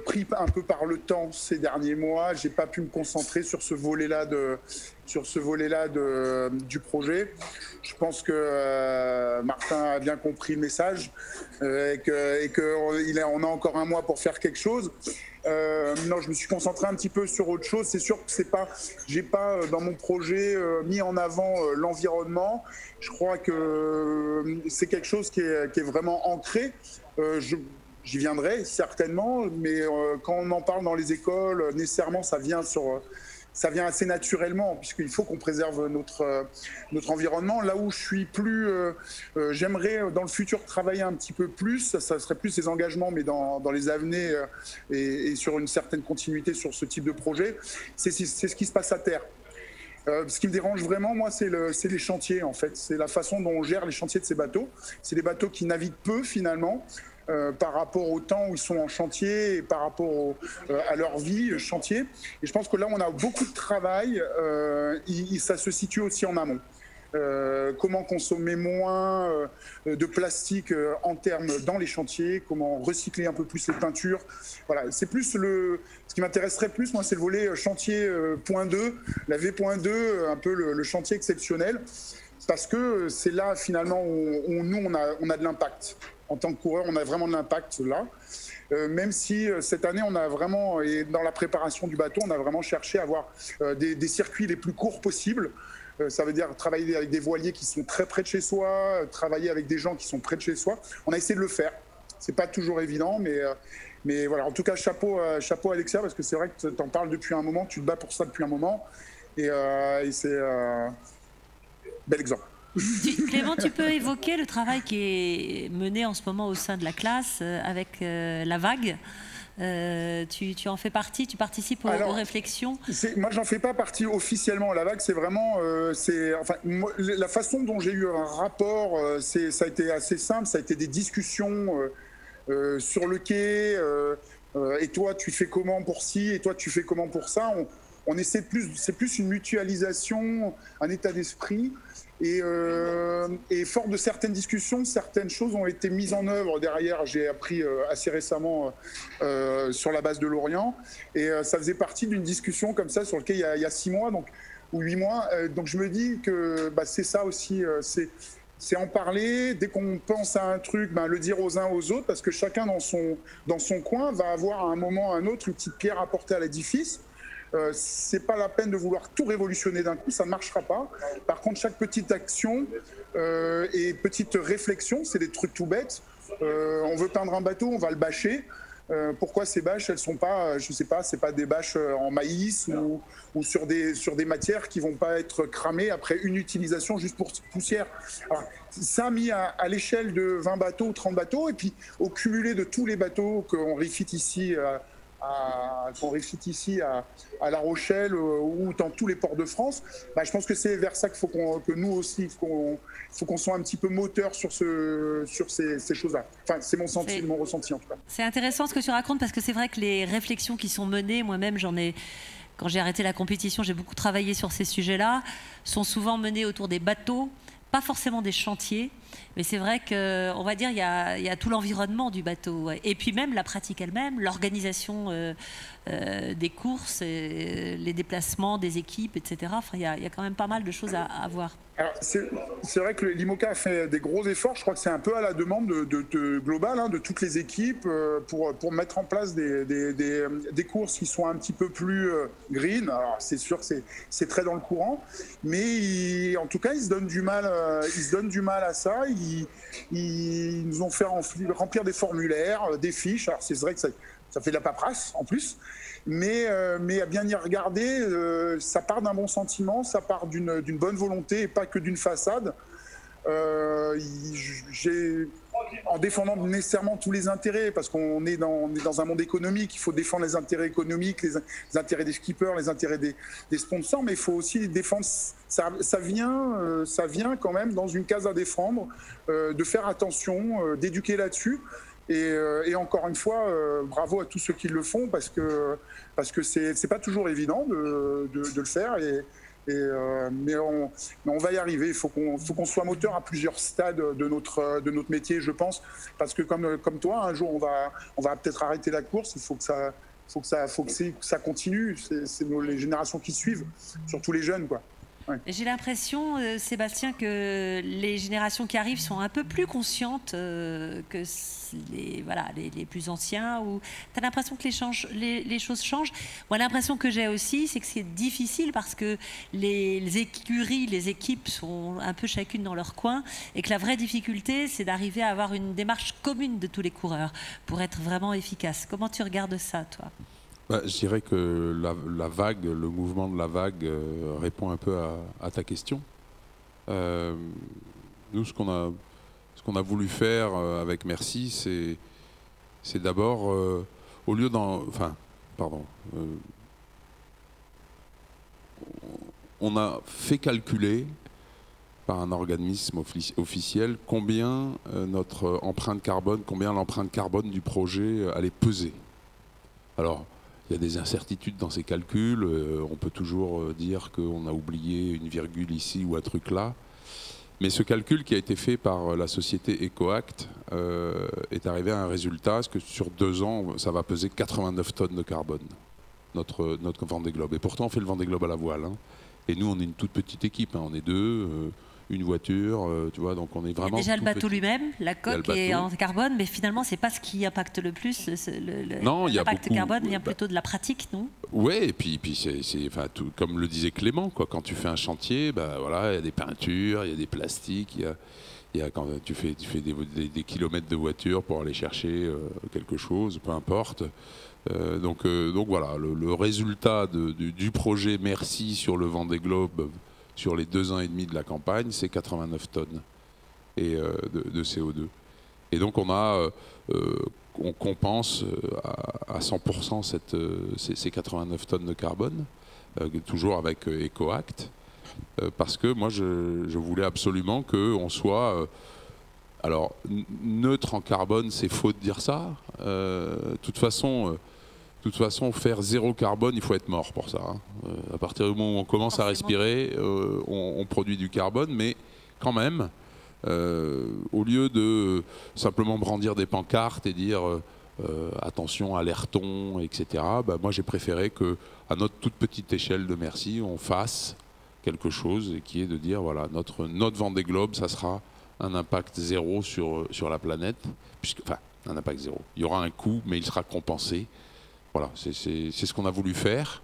Pris un peu par le temps ces derniers mois, j'ai pas pu me concentrer sur ce volet-là du projet. Je pense que Martin a bien compris le message et qu'on a encore un mois pour faire quelque chose. Non, je me suis concentré un petit peu sur autre chose. C'est sûr que j'ai pas dans mon projet mis en avant l'environnement. Je crois que c'est quelque chose qui est vraiment ancré. J'y viendrai certainement, mais quand on en parle dans les écoles, nécessairement ça vient assez naturellement, puisqu'il faut qu'on préserve notre environnement. Là où je suis j'aimerais dans le futur travailler un petit peu plus, ça serait plus les engagements, mais dans les années et sur une certaine continuité sur ce type de projet, c'est ce qui se passe à terre. Ce qui me dérange vraiment, moi, c'est les chantiers, en fait. C'est la façon dont on gère les chantiers de ces bateaux. C'est des bateaux qui naviguent peu, finalement, par rapport au temps où ils sont en chantier et par rapport à leur vie chantier. Et je pense que là, on a beaucoup de travail. Ça se situe aussi en amont. Comment consommer moins de plastique en termes dans les chantiers, comment recycler un peu plus les peintures. Voilà, c'est plus ce qui m'intéresserait plus, moi, c'est le volet chantier point 2, la V.2, un peu le chantier exceptionnel, parce que c'est là finalement où nous on a de l'impact. En tant que coureur, on a vraiment de l'impact là. Même si cette année, on a vraiment, et dans la préparation du bateau, on a vraiment cherché à avoir des circuits les plus courts possibles. Ça veut dire travailler avec des voiliers qui sont très près de chez soi, travailler avec des gens qui sont près de chez soi. On a essayé de le faire. c'est pas toujours évident, mais voilà. En tout cas, chapeau Alexia, parce que c'est vrai que tu en parles depuis un moment, tu te bats pour ça depuis un moment, et c'est bel exemple. Clément, tu peux évoquer le travail qui est mené en ce moment au sein de la classe avec la vague. Tu en fais partie, tu participes aux réflexions. Moi, j'en fais pas partie officiellement. La vague, c'est vraiment, la façon dont j'ai eu un rapport, ça a été assez simple. Ça a été des discussions sur le quai. Et toi, tu fais comment pour ci, et toi, tu fais comment pour ça. On essaie c'est plus une mutualisation, un état d'esprit. Et fort de certaines discussions, certaines choses ont été mises en œuvre derrière. J'ai appris assez récemment sur la base de Lorient. Et ça faisait partie d'une discussion comme ça sur laquelle il y a 6 mois ou 8 mois. Donc je me dis que c'est ça aussi. C'est en parler. Dès qu'on pense à un truc, le dire aux uns aux autres, parce que chacun dans son coin va avoir à un moment ou à un autre une petite pierre à porter à l'édifice. C'est pas la peine de vouloir tout révolutionner d'un coup, ça ne marchera pas. Par contre, chaque petite action et petite réflexion, c'est des trucs tout bêtes. On veut peindre un bateau, on va le bâcher. Pourquoi ces bâches, elles sont pas, je sais pas, c'est pas des bâches en maïs ou sur des matières qui vont pas être cramées après une utilisation juste pour poussière. Alors, ça mis à l'échelle de 20 bateaux ou 30 bateaux, et puis au cumulé de tous les bateaux qu'on refit ici à La Rochelle ou dans tous les ports de France, je pense que c'est vers ça qu'il faut que nous aussi, faut qu'on soit un petit peu moteur sur ces choses-là. Enfin, c'est mon ressenti en tout cas. C'est intéressant ce que tu racontes, parce que c'est vrai que les réflexions qui sont menées, moi-même quand j'ai arrêté la compétition, j'ai beaucoup travaillé sur ces sujets-là, sont souvent menées autour des bateaux, pas forcément des chantiers, mais c'est vrai qu'on va dire il y a tout l'environnement du bateau, et puis même la pratique elle-même, l'organisation des courses, les déplacements des équipes, etc. Enfin, il y a quand même pas mal de choses à voir. Alors, c'est vrai que l'IMOCA a fait des gros efforts. Je crois que c'est un peu à la demande de global, de toutes les équipes, pour mettre en place des courses qui sont un petit peu plus green. Alors, c'est sûr que c'est très dans le courant, mais en tout cas, ils se donnent du mal à ça. Ils nous ont fait remplir des formulaires, des fiches. Alors, c'est vrai que ça fait de la paperasse en plus. Mais à bien y regarder, ça part d'un bon sentiment, ça part d'une bonne volonté et pas que d'une façade. En défendant nécessairement tous les intérêts, parce qu'on est dans un monde économique, il faut défendre les intérêts économiques, les intérêts des skippers, les intérêts des sponsors, mais il faut aussi défendre, ça vient quand même dans une case à défendre, de faire attention, d'éduquer là-dessus. Et encore une fois, bravo à tous ceux qui le font, parce que c'est pas toujours évident de le faire, mais on va y arriver. Il faut qu'on soit moteur à plusieurs stades de notre métier, je pense, parce que comme toi, un jour on va peut-être arrêter la course. Il faut que ça continue. C'est les générations qui suivent, surtout les jeunes, quoi. Ouais. J'ai l'impression, Sébastien, que les générations qui arrivent sont un peu plus conscientes que les plus anciens. Tu as l'impression que les choses changent. Moi, l'impression que j'ai aussi, c'est que c'est difficile parce que les écuries, les équipes sont un peu chacune dans leur coin, et que la vraie difficulté, c'est d'arriver à avoir une démarche commune de tous les coureurs pour être vraiment efficace. Comment tu regardes ça, toi ? Je dirais que la vague, le mouvement de la vague répond un peu à ta question. Nous, ce qu'on a voulu faire avec Merci, c'est d'abord, au lieu on a fait calculer par un organisme officiel combien l'empreinte carbone du projet allait peser. Alors, il y a des incertitudes dans ces calculs. On peut toujours dire qu'on a oublié une virgule ici ou un truc là. Mais ce calcul qui a été fait par la société EcoAct est arrivé à un résultat, que sur 2 ans, ça va peser 89 tonnes de carbone, notre Vendée Globe. Et pourtant, on fait le Vendée Globe à la voile. Et nous, on est une toute petite équipe. On est 2. Une voiture, tu vois, donc on est vraiment... Il y a déjà le bateau lui-même, la coque est en carbone, mais finalement, c'est pas ce qui impacte le plus. L'impact carbone vient plutôt de la pratique, non ? Oui, et puis c'est comme le disait Clément, quoi, quand tu fais un chantier, il y a des peintures, il y a des plastiques, il Quand tu fais des kilomètres de voiture pour aller chercher quelque chose, peu importe. Donc voilà, le résultat du projet Merci sur le Vendée Globe sur les 2 ans et demi de la campagne, c'est 89 tonnes de CO2. Et donc on compense à 100% ces 89 tonnes de carbone, toujours avec EcoAct. Parce que moi, je voulais absolument qu'on soit... alors, neutre en carbone, c'est faux de dire ça. De toute façon, faire 0 carbone, il faut être mort pour ça. Hein. À partir du moment où on commence à respirer, on produit du carbone. Mais quand même, au lieu de simplement brandir des pancartes et dire attention, alertons, etc., moi, j'ai préféré qu'à notre toute petite échelle de Merci, on fasse quelque chose et qui est de dire voilà, notre Vendée Globe, ça sera un impact 0 sur la planète, enfin un impact 0. Il y aura un coût, mais il sera compensé. Voilà, c'est ce qu'on a voulu faire.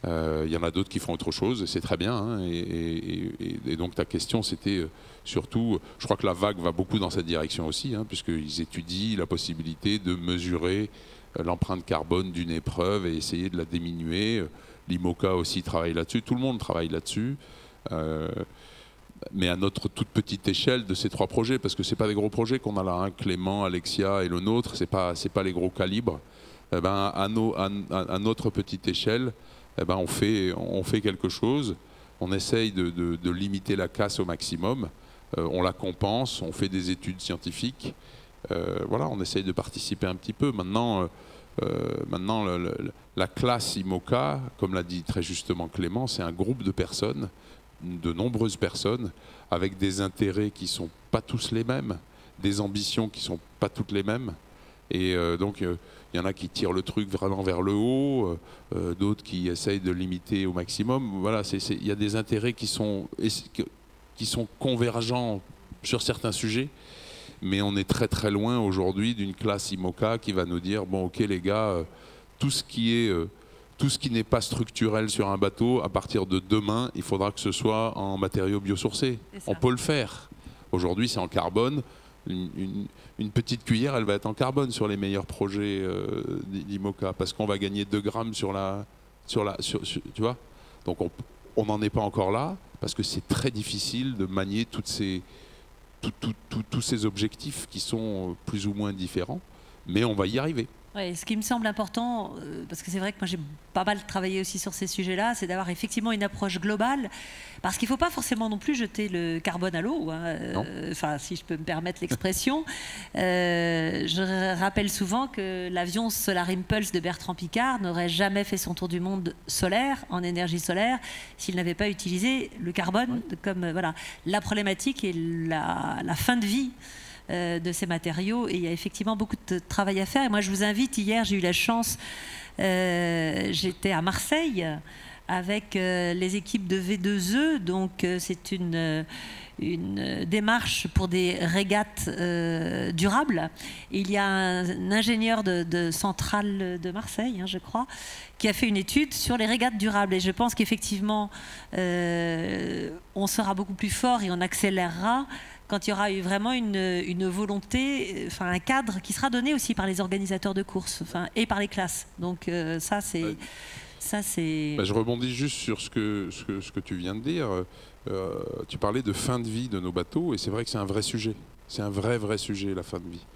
Il y en a d'autres qui font autre chose, et c'est très bien. Hein, et donc ta question, c'était surtout, je crois que la vague va beaucoup dans cette direction aussi, hein, puisqu'ils étudient la possibilité de mesurer l'empreinte carbone d'une épreuve et essayer de la diminuer. L'IMOCA aussi travaille là-dessus, tout le monde travaille là-dessus, mais à notre toute petite échelle de ces 3 projets, parce que ce n'est pas des gros projets qu'on a là, hein, Clément, Alexia et le nôtre, ce n'est pas les gros calibres. À notre petite échelle, on fait quelque chose, on essaye de limiter la casse au maximum, on la compense, on fait des études scientifiques, voilà, on essaye de participer un petit peu. Maintenant, la classe IMOCA, comme l'a dit très justement Clément, c'est un groupe de personnes, de nombreuses personnes, avec des intérêts qui ne sont pas tous les mêmes, des ambitions qui ne sont pas toutes les mêmes. Et donc, il y en a qui tirent le truc vraiment vers le haut, d'autres qui essayent de limiter au maximum. Voilà, il y a des intérêts qui sont convergents sur certains sujets. Mais on est très très loin aujourd'hui d'une classe IMOCA qui va nous dire bon ok les gars, tout ce qui n'est pas structurel sur un bateau, à partir de demain, il faudra que ce soit en matériaux biosourcés. On peut le faire. Aujourd'hui c'est en carbone. Une petite cuillère, elle va être en carbone sur les meilleurs projets d'IMOCA parce qu'on va gagner 2 grammes sur tu vois. Donc on n'en est pas encore là parce que c'est très difficile de manier tous ces objectifs qui sont plus ou moins différents, mais on va y arriver. Ouais, ce qui me semble important, parce que c'est vrai que moi j'ai pas mal travaillé aussi sur ces sujets-là, c'est d'avoir effectivement une approche globale, parce qu'il ne faut pas forcément non plus jeter le carbone à l'eau, hein, enfin si je peux me permettre l'expression. Je rappelle souvent que l'avion Solar Impulse de Bertrand Piccard n'aurait jamais fait son tour du monde solaire, en énergie solaire, s'il n'avait pas utilisé le carbone comme voilà. La problématique est la fin de vie de ces matériaux, et il y a effectivement beaucoup de travail à faire. Et moi je vous invite, hier j'ai eu la chance, j'étais à Marseille avec les équipes de V2E, donc c'est une démarche pour des régates durables. Et il y a un ingénieur de centrale de Marseille, hein, je crois, qui a fait une étude sur les régates durables. Et je pense qu'effectivement, on sera beaucoup plus fort et on accélérera quand il y aura eu vraiment une volonté, enfin un cadre qui sera donné aussi par les organisateurs de courses, enfin, et par les classes. Donc ça c'est... Je rebondis juste sur ce que tu viens de dire. Tu parlais de fin de vie de nos bateaux, et c'est vrai que c'est un vrai sujet. C'est un vrai sujet, la fin de vie.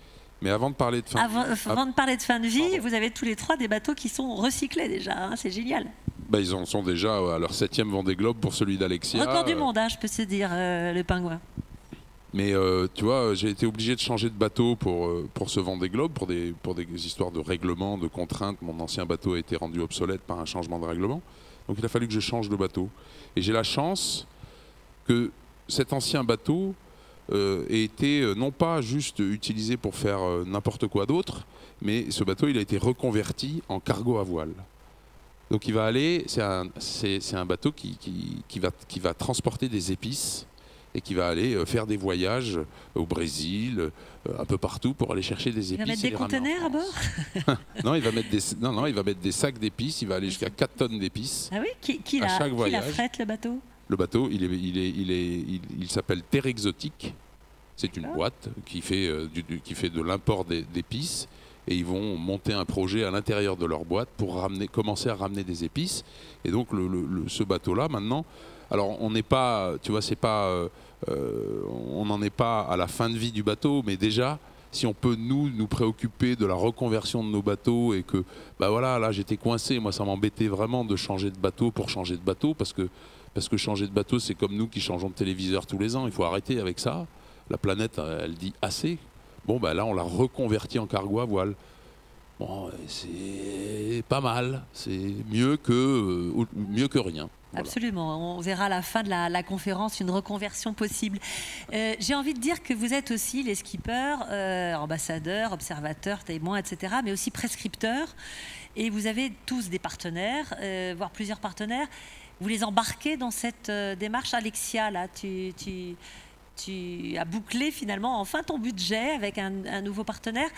Mais avant de parler de fin de vie... Avant de parler de fin de vie, vous avez tous les 3 des bateaux qui sont recyclés déjà, hein, c'est génial. Ils en sont déjà à leur 7e Vendée Globe pour celui d'Alexia. Record du monde, hein, je peux se dire, le pingouin. Mais tu vois, j'ai été obligé de changer de bateau pour ce Vendée Globe, pour des histoires de règlement, de contraintes. Mon ancien bateau a été rendu obsolète par un changement de règlement. Donc il a fallu que je change de bateau. Et j'ai la chance que cet ancien bateau ait été non pas juste utilisé pour faire n'importe quoi d'autre, mais ce bateau il a été reconverti en cargo à voile. Donc il va aller, c'est un bateau qui va transporter des épices et qui va aller faire des voyages au Brésil, un peu partout pour aller chercher des épices. Il va mettre des conteneurs à bord? Non, il va mettre des sacs d'épices, il va aller jusqu'à 4 tonnes d'épices. Ah oui, qui la frette le bateau? Le bateau, il s'appelle Terre Exotique. C'est une boîte qui fait de l'import d'épices et ils vont monter un projet à l'intérieur de leur boîte pour commencer à ramener des épices. Et donc ce bateau-là, maintenant, alors on n'est pas, tu vois, c'est pas, on n'en est pas à la fin de vie du bateau, mais déjà, si on peut nous préoccuper de la reconversion de nos bateaux et que, bah voilà, là j'étais coincé, moi ça m'embêtait vraiment de changer de bateau pour changer de bateau, parce que changer de bateau, c'est comme nous qui changeons de téléviseur tous les ans, il faut arrêter avec ça. La planète, elle dit assez. Bon, bah là, on l'a reconverti en cargo à voile. Bon, c'est pas mal. C'est mieux que rien. Voilà. Absolument. On verra à la fin de la conférence une reconversion possible. J'ai envie de dire que vous êtes aussi les skippers, ambassadeurs, observateurs, témoins, etc., mais aussi prescripteurs. Et vous avez tous des partenaires, voire plusieurs partenaires. Vous les embarquez dans cette démarche. Alexia, là, tu as bouclé finalement enfin ton budget avec un nouveau partenaire.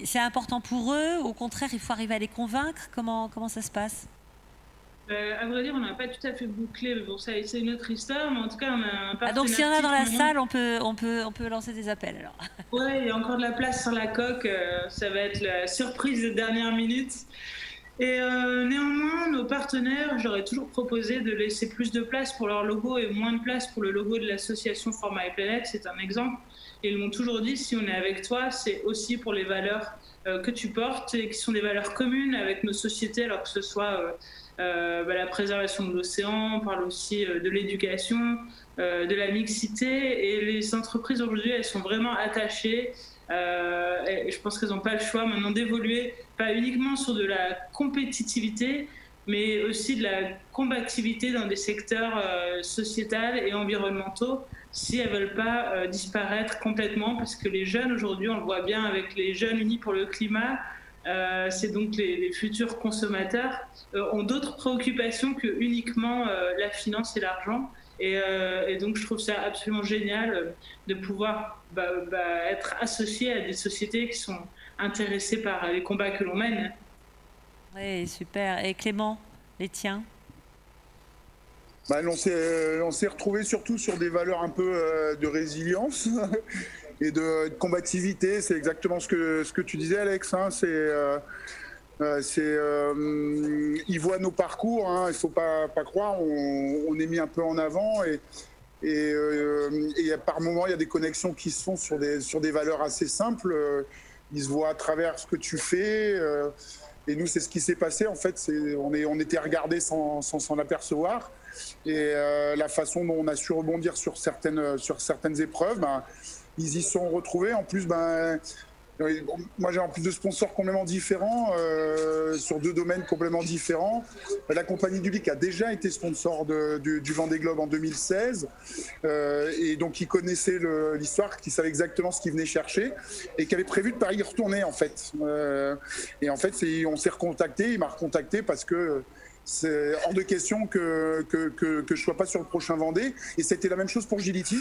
C'est important pour eux? Au contraire, il faut arriver à les convaincre? Comment ça se passe? À vrai dire, on n'a pas tout à fait bouclé, mais bon, ça c'est une autre histoire. Mais en tout cas, on a un partenaire. Donc, s'il y en a dans la salle, on peut lancer des appels alors. Ouais, il y a encore de la place sur la coque. Ça va être la surprise de dernière minute. Et néanmoins, nos partenaires, j'aurais toujours proposé de laisser plus de place pour leur logo et moins de place pour le logo de l'association Format et Planète. C'est un exemple. Et ils m'ont toujours dit, si on est avec toi, c'est aussi pour les valeurs que tu portes et qui sont des valeurs communes avec nos sociétés, alors que ce soit la préservation de l'océan, on parle aussi de l'éducation, de la mixité. Et les entreprises aujourd'hui, elles sont vraiment attachées. Et je pense qu'elles n'ont pas le choix maintenant d'évoluer, pas uniquement sur de la compétitivité, mais aussi de la combativité dans des secteurs sociétals et environnementaux, si elles ne veulent pas disparaître complètement, parce que les jeunes aujourd'hui, on le voit bien avec les jeunes unis pour le climat, c'est donc les futurs consommateurs, ont d'autres préoccupations que uniquement la finance et l'argent. Et donc, je trouve ça absolument génial de pouvoir être associé à des sociétés qui sont intéressées par les combats que l'on mène. Oui, super. Et Clément, les tiens? On s'est retrouvés surtout sur des valeurs un peu de résilience et de combativité. C'est exactement ce que tu disais, Alex. Hein. Ils voient nos parcours, hein, il ne faut pas croire, on est mis un peu en avant et par moments il y a des connexions qui se font sur des valeurs assez simples. Ils se voient à travers ce que tu fais et nous c'est ce qui s'est passé en fait. On était regardés sans s'en apercevoir et la façon dont on a su rebondir sur certaines épreuves, ils y sont retrouvés. En plus, moi j'ai en plus de sponsors complètement différents sur deux domaines complètement différents. La compagnie du Bic a déjà été sponsor du Vendée Globe en 2016 et donc ils connaissaient l'histoire, qui savaient exactement ce qu'ils venaient chercher et qui avaient prévu de pas y retourner en fait. Et en fait on s'est recontacté, il m'a recontacté parce que c'est hors de question que je sois pas sur le prochain Vendée. Et c'était la même chose pour Gility.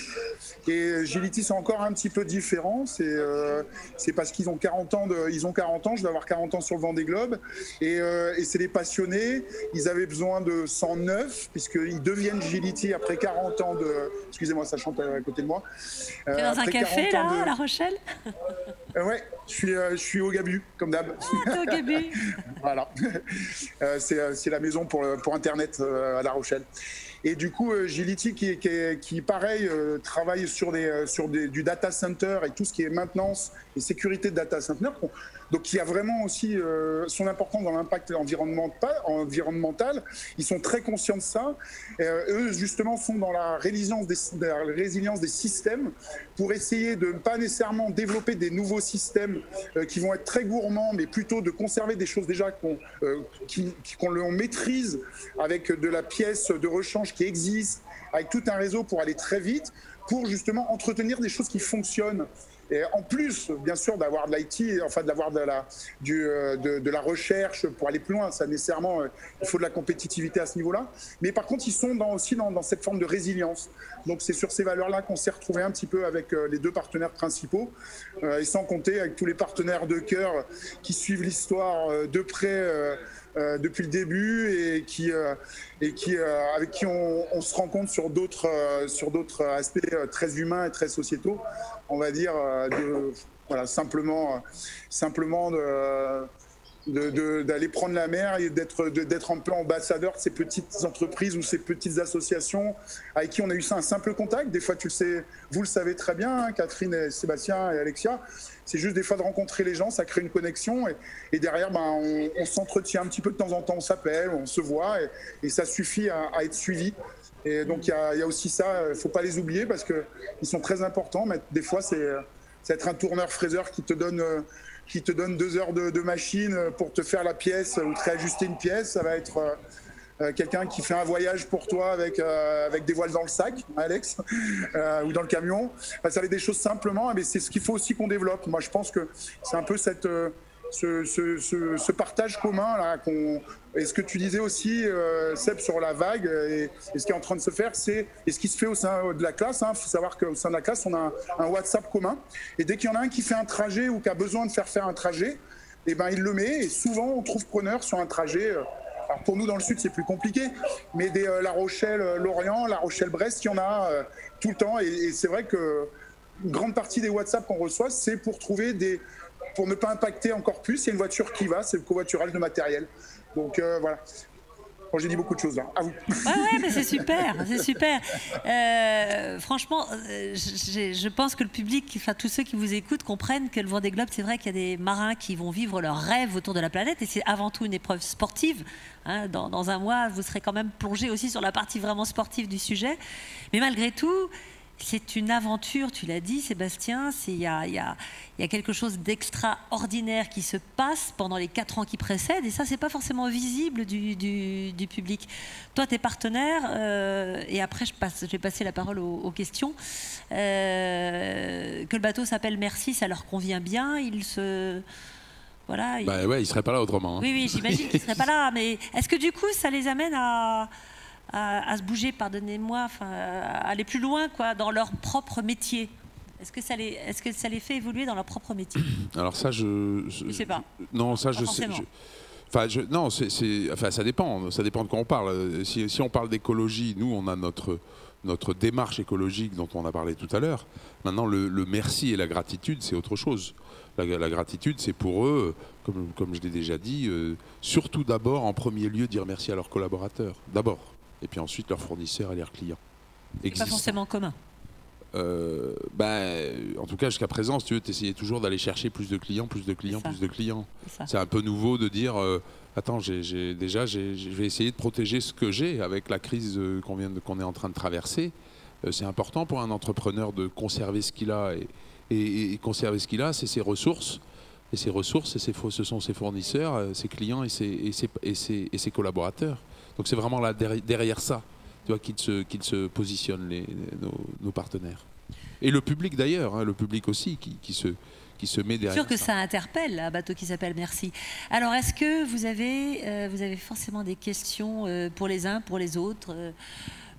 Et Gility, c'est encore un petit peu différent. C'est parce qu'ils ont 40 ans. Ils ont 40 ans. Je vais avoir 40 ans sur le Vendée Globe. Et c'est des passionnés. Ils avaient besoin de 109 puisqu'ils deviennent Gility après 40 ans de. Excusez-moi, ça chante à côté de moi. Tu es dans un café là, à La Rochelle? Ouais, je suis au Gabu, comme d'hab. Ah, t'es au Gabu. Voilà. C'est la maison pour Internet à La Rochelle. Et du coup, Gility, qui pareil, travaille sur du data center et tout ce qui est maintenance et sécurité de data center. Donc, qui a vraiment aussi son importance dans l'impact environnemental. Ils sont très conscients de ça. Eux, justement, sont dans la résilience des systèmes pour essayer de ne pas nécessairement développer des nouveaux systèmes qui vont être très gourmands, mais plutôt de conserver des choses déjà qu'on maîtrise avec de la pièce de rechange qui existe, avec tout un réseau pour aller très vite, pour justement entretenir des choses qui fonctionnent. Et en plus, bien sûr, d'avoir de l'IT, enfin d'avoir de la recherche pour aller plus loin, ça nécessairement, il faut de la compétitivité à ce niveau-là. Mais par contre, ils sont aussi dans cette forme de résilience. Donc c'est sur ces valeurs-là qu'on s'est retrouvés un petit peu avec les deux partenaires principaux, et sans compter avec tous les partenaires de cœur qui suivent l'histoire de près depuis le début et avec qui on se rencontre sur d'autres aspects très humains et très sociétaux, on va dire, voilà, simplement d'aller prendre la mer et d'être un peu ambassadeur de ces petites entreprises ou ces petites associations avec qui on a eu un simple contact. Des fois, tu le sais, vous le savez très bien, hein, Catherine, et Sébastien et Alexia, c'est juste des fois de rencontrer les gens, ça crée une connexion et derrière, on s'entretient un petit peu de temps en temps, on s'appelle, on se voit et ça suffit à être suivi. Et donc, il y a aussi ça, il ne faut pas les oublier parce qu'ils sont très importants, mais des fois, c'est être un tourneur-fraiseur qui te donne 2 heures de machine pour te faire la pièce ou te réajuster une pièce. Ça va être quelqu'un qui fait un voyage pour toi avec des voiles dans le sac, Alex, ou dans le camion. Enfin, ça va être des choses simplement, mais c'est ce qu'il faut aussi qu'on développe. Moi, je pense que c'est un peu ce partage commun là et ce que tu disais aussi, Seb, sur la vague et ce qui est en train de se faire, et ce qui se fait au sein de la classe. Il faut savoir qu'au sein de la classe, on a un WhatsApp commun. Et dès qu'il y en a un qui fait un trajet ou qui a besoin de faire un trajet, il le met. Et souvent, on trouve preneur sur un trajet. Alors pour nous, dans le Sud, c'est plus compliqué. Mais La Rochelle-Lorient, La Rochelle-Brest, il y en a tout le temps. Et c'est vrai qu'une grande partie des WhatsApp qu'on reçoit, c'est pour trouver pour ne pas impacter encore plus. Il y a une voiture qui va, c'est le covoiturage de matériel. Donc voilà. Bon, j'ai dit beaucoup de choses là. À vous. Ouais, mais c'est super, c'est super. Franchement, je pense que le public, enfin tous ceux qui vous écoutent, comprennent que le Vendée Globe, c'est vrai qu'il y a des marins qui vont vivre leur rêve autour de la planète, et c'est avant tout une épreuve sportive. Hein, dans un mois, vous serez quand même plongé aussi sur la partie vraiment sportive du sujet. Mais malgré tout, c'est une aventure, tu l'as dit Sébastien, il y a quelque chose d'extraordinaire qui se passe pendant les 4 ans qui précèdent, et ça c'est pas forcément visible du public. Toi tu es partenaire, et après je vais passer la parole aux questions. Que le bateau s'appelle Merci, ça leur convient bien, voilà, Bah ouais, ils seraient pas là autrement. Hein. Oui, j'imagine qu'ils seraient pas là, mais est-ce que du coup ça les amène à se bouger, pardonnez-moi, à aller plus loin dans leur propre métier? Est-ce que ça les fait évoluer dans leur propre métier? Alors ça, je sais pas. Non, ça, je sais. Non, ça dépend de quoi on parle. Si on parle d'écologie, nous, on a notre démarche écologique dont on a parlé tout à l'heure. Maintenant, le merci et la gratitude, c'est autre chose. La gratitude, c'est pour eux, comme je l'ai déjà dit, surtout d'abord, en premier lieu, dire merci à leurs collaborateurs. D'abord. Et puis ensuite leurs fournisseurs et leurs clients. C'est pas forcément commun. En tout cas, jusqu'à présent, si tu veux, t'essayais toujours d'aller chercher plus de clients. C'est un peu nouveau de dire attends, je vais essayer de protéger ce que j'ai avec la crise qu'on est en train de traverser. C'est important pour un entrepreneur de conserver ce qu'il a. Et conserver ce qu'il a, c'est ses ressources. Et ses ressources, ce sont ses fournisseurs, ses clients et ses collaborateurs. Donc c'est vraiment là, derrière ça, tu vois, qu'ils se positionnent nos partenaires. Et le public d'ailleurs, hein, le public aussi qui se met derrière. C'est sûr que ça interpelle un bateau qui s'appelle Merci. Alors est-ce que vous avez forcément des questions pour les uns, pour les autres,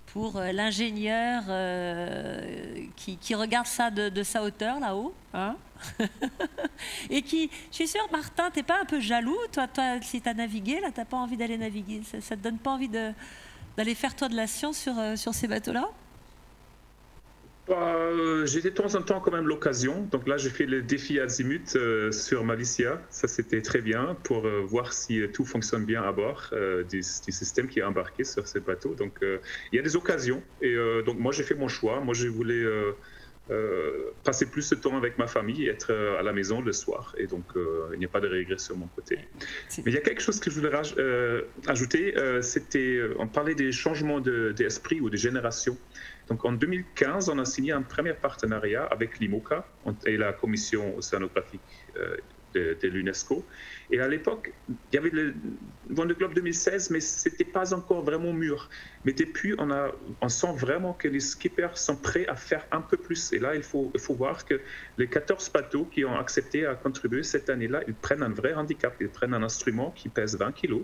pour l'ingénieur qui regarde ça de sa hauteur là-haut, hein? Et je suis sûre, Martin, t'es pas un peu jaloux, toi si t'as navigué, là, t'as pas envie d'aller naviguer, ça te donne pas envie d'aller faire toi de la science sur ces bateaux-là? J'ai de temps en temps quand même l'occasion. Donc là, j'ai fait le défi Azimut sur Malicia. Ça, c'était très bien pour voir si tout fonctionne bien à bord du système qui est embarqué sur ce bateau. Donc, il y a des occasions. Et donc, moi, j'ai fait mon choix. Moi, je voulais passer plus de temps avec ma famille et être à la maison le soir. Et donc, il n'y a pas de regret sur mon côté. Mais il y a quelque chose que je voulais ajouter. On parlait des changements d'esprit ou de génération. Donc en 2015, on a signé un premier partenariat avec l'IMOCA et la commission océanographique de l'UNESCO. Et à l'époque, il y avait le Vendée Globe 2016, mais ce n'était pas encore vraiment mûr. Mais depuis, on sent vraiment que les skippers sont prêts à faire un peu plus. Et là, il faut voir que les 14 bateaux qui ont accepté à contribuer cette année-là, ils prennent un vrai handicap. Ils prennent un instrument qui pèse 20 kilos.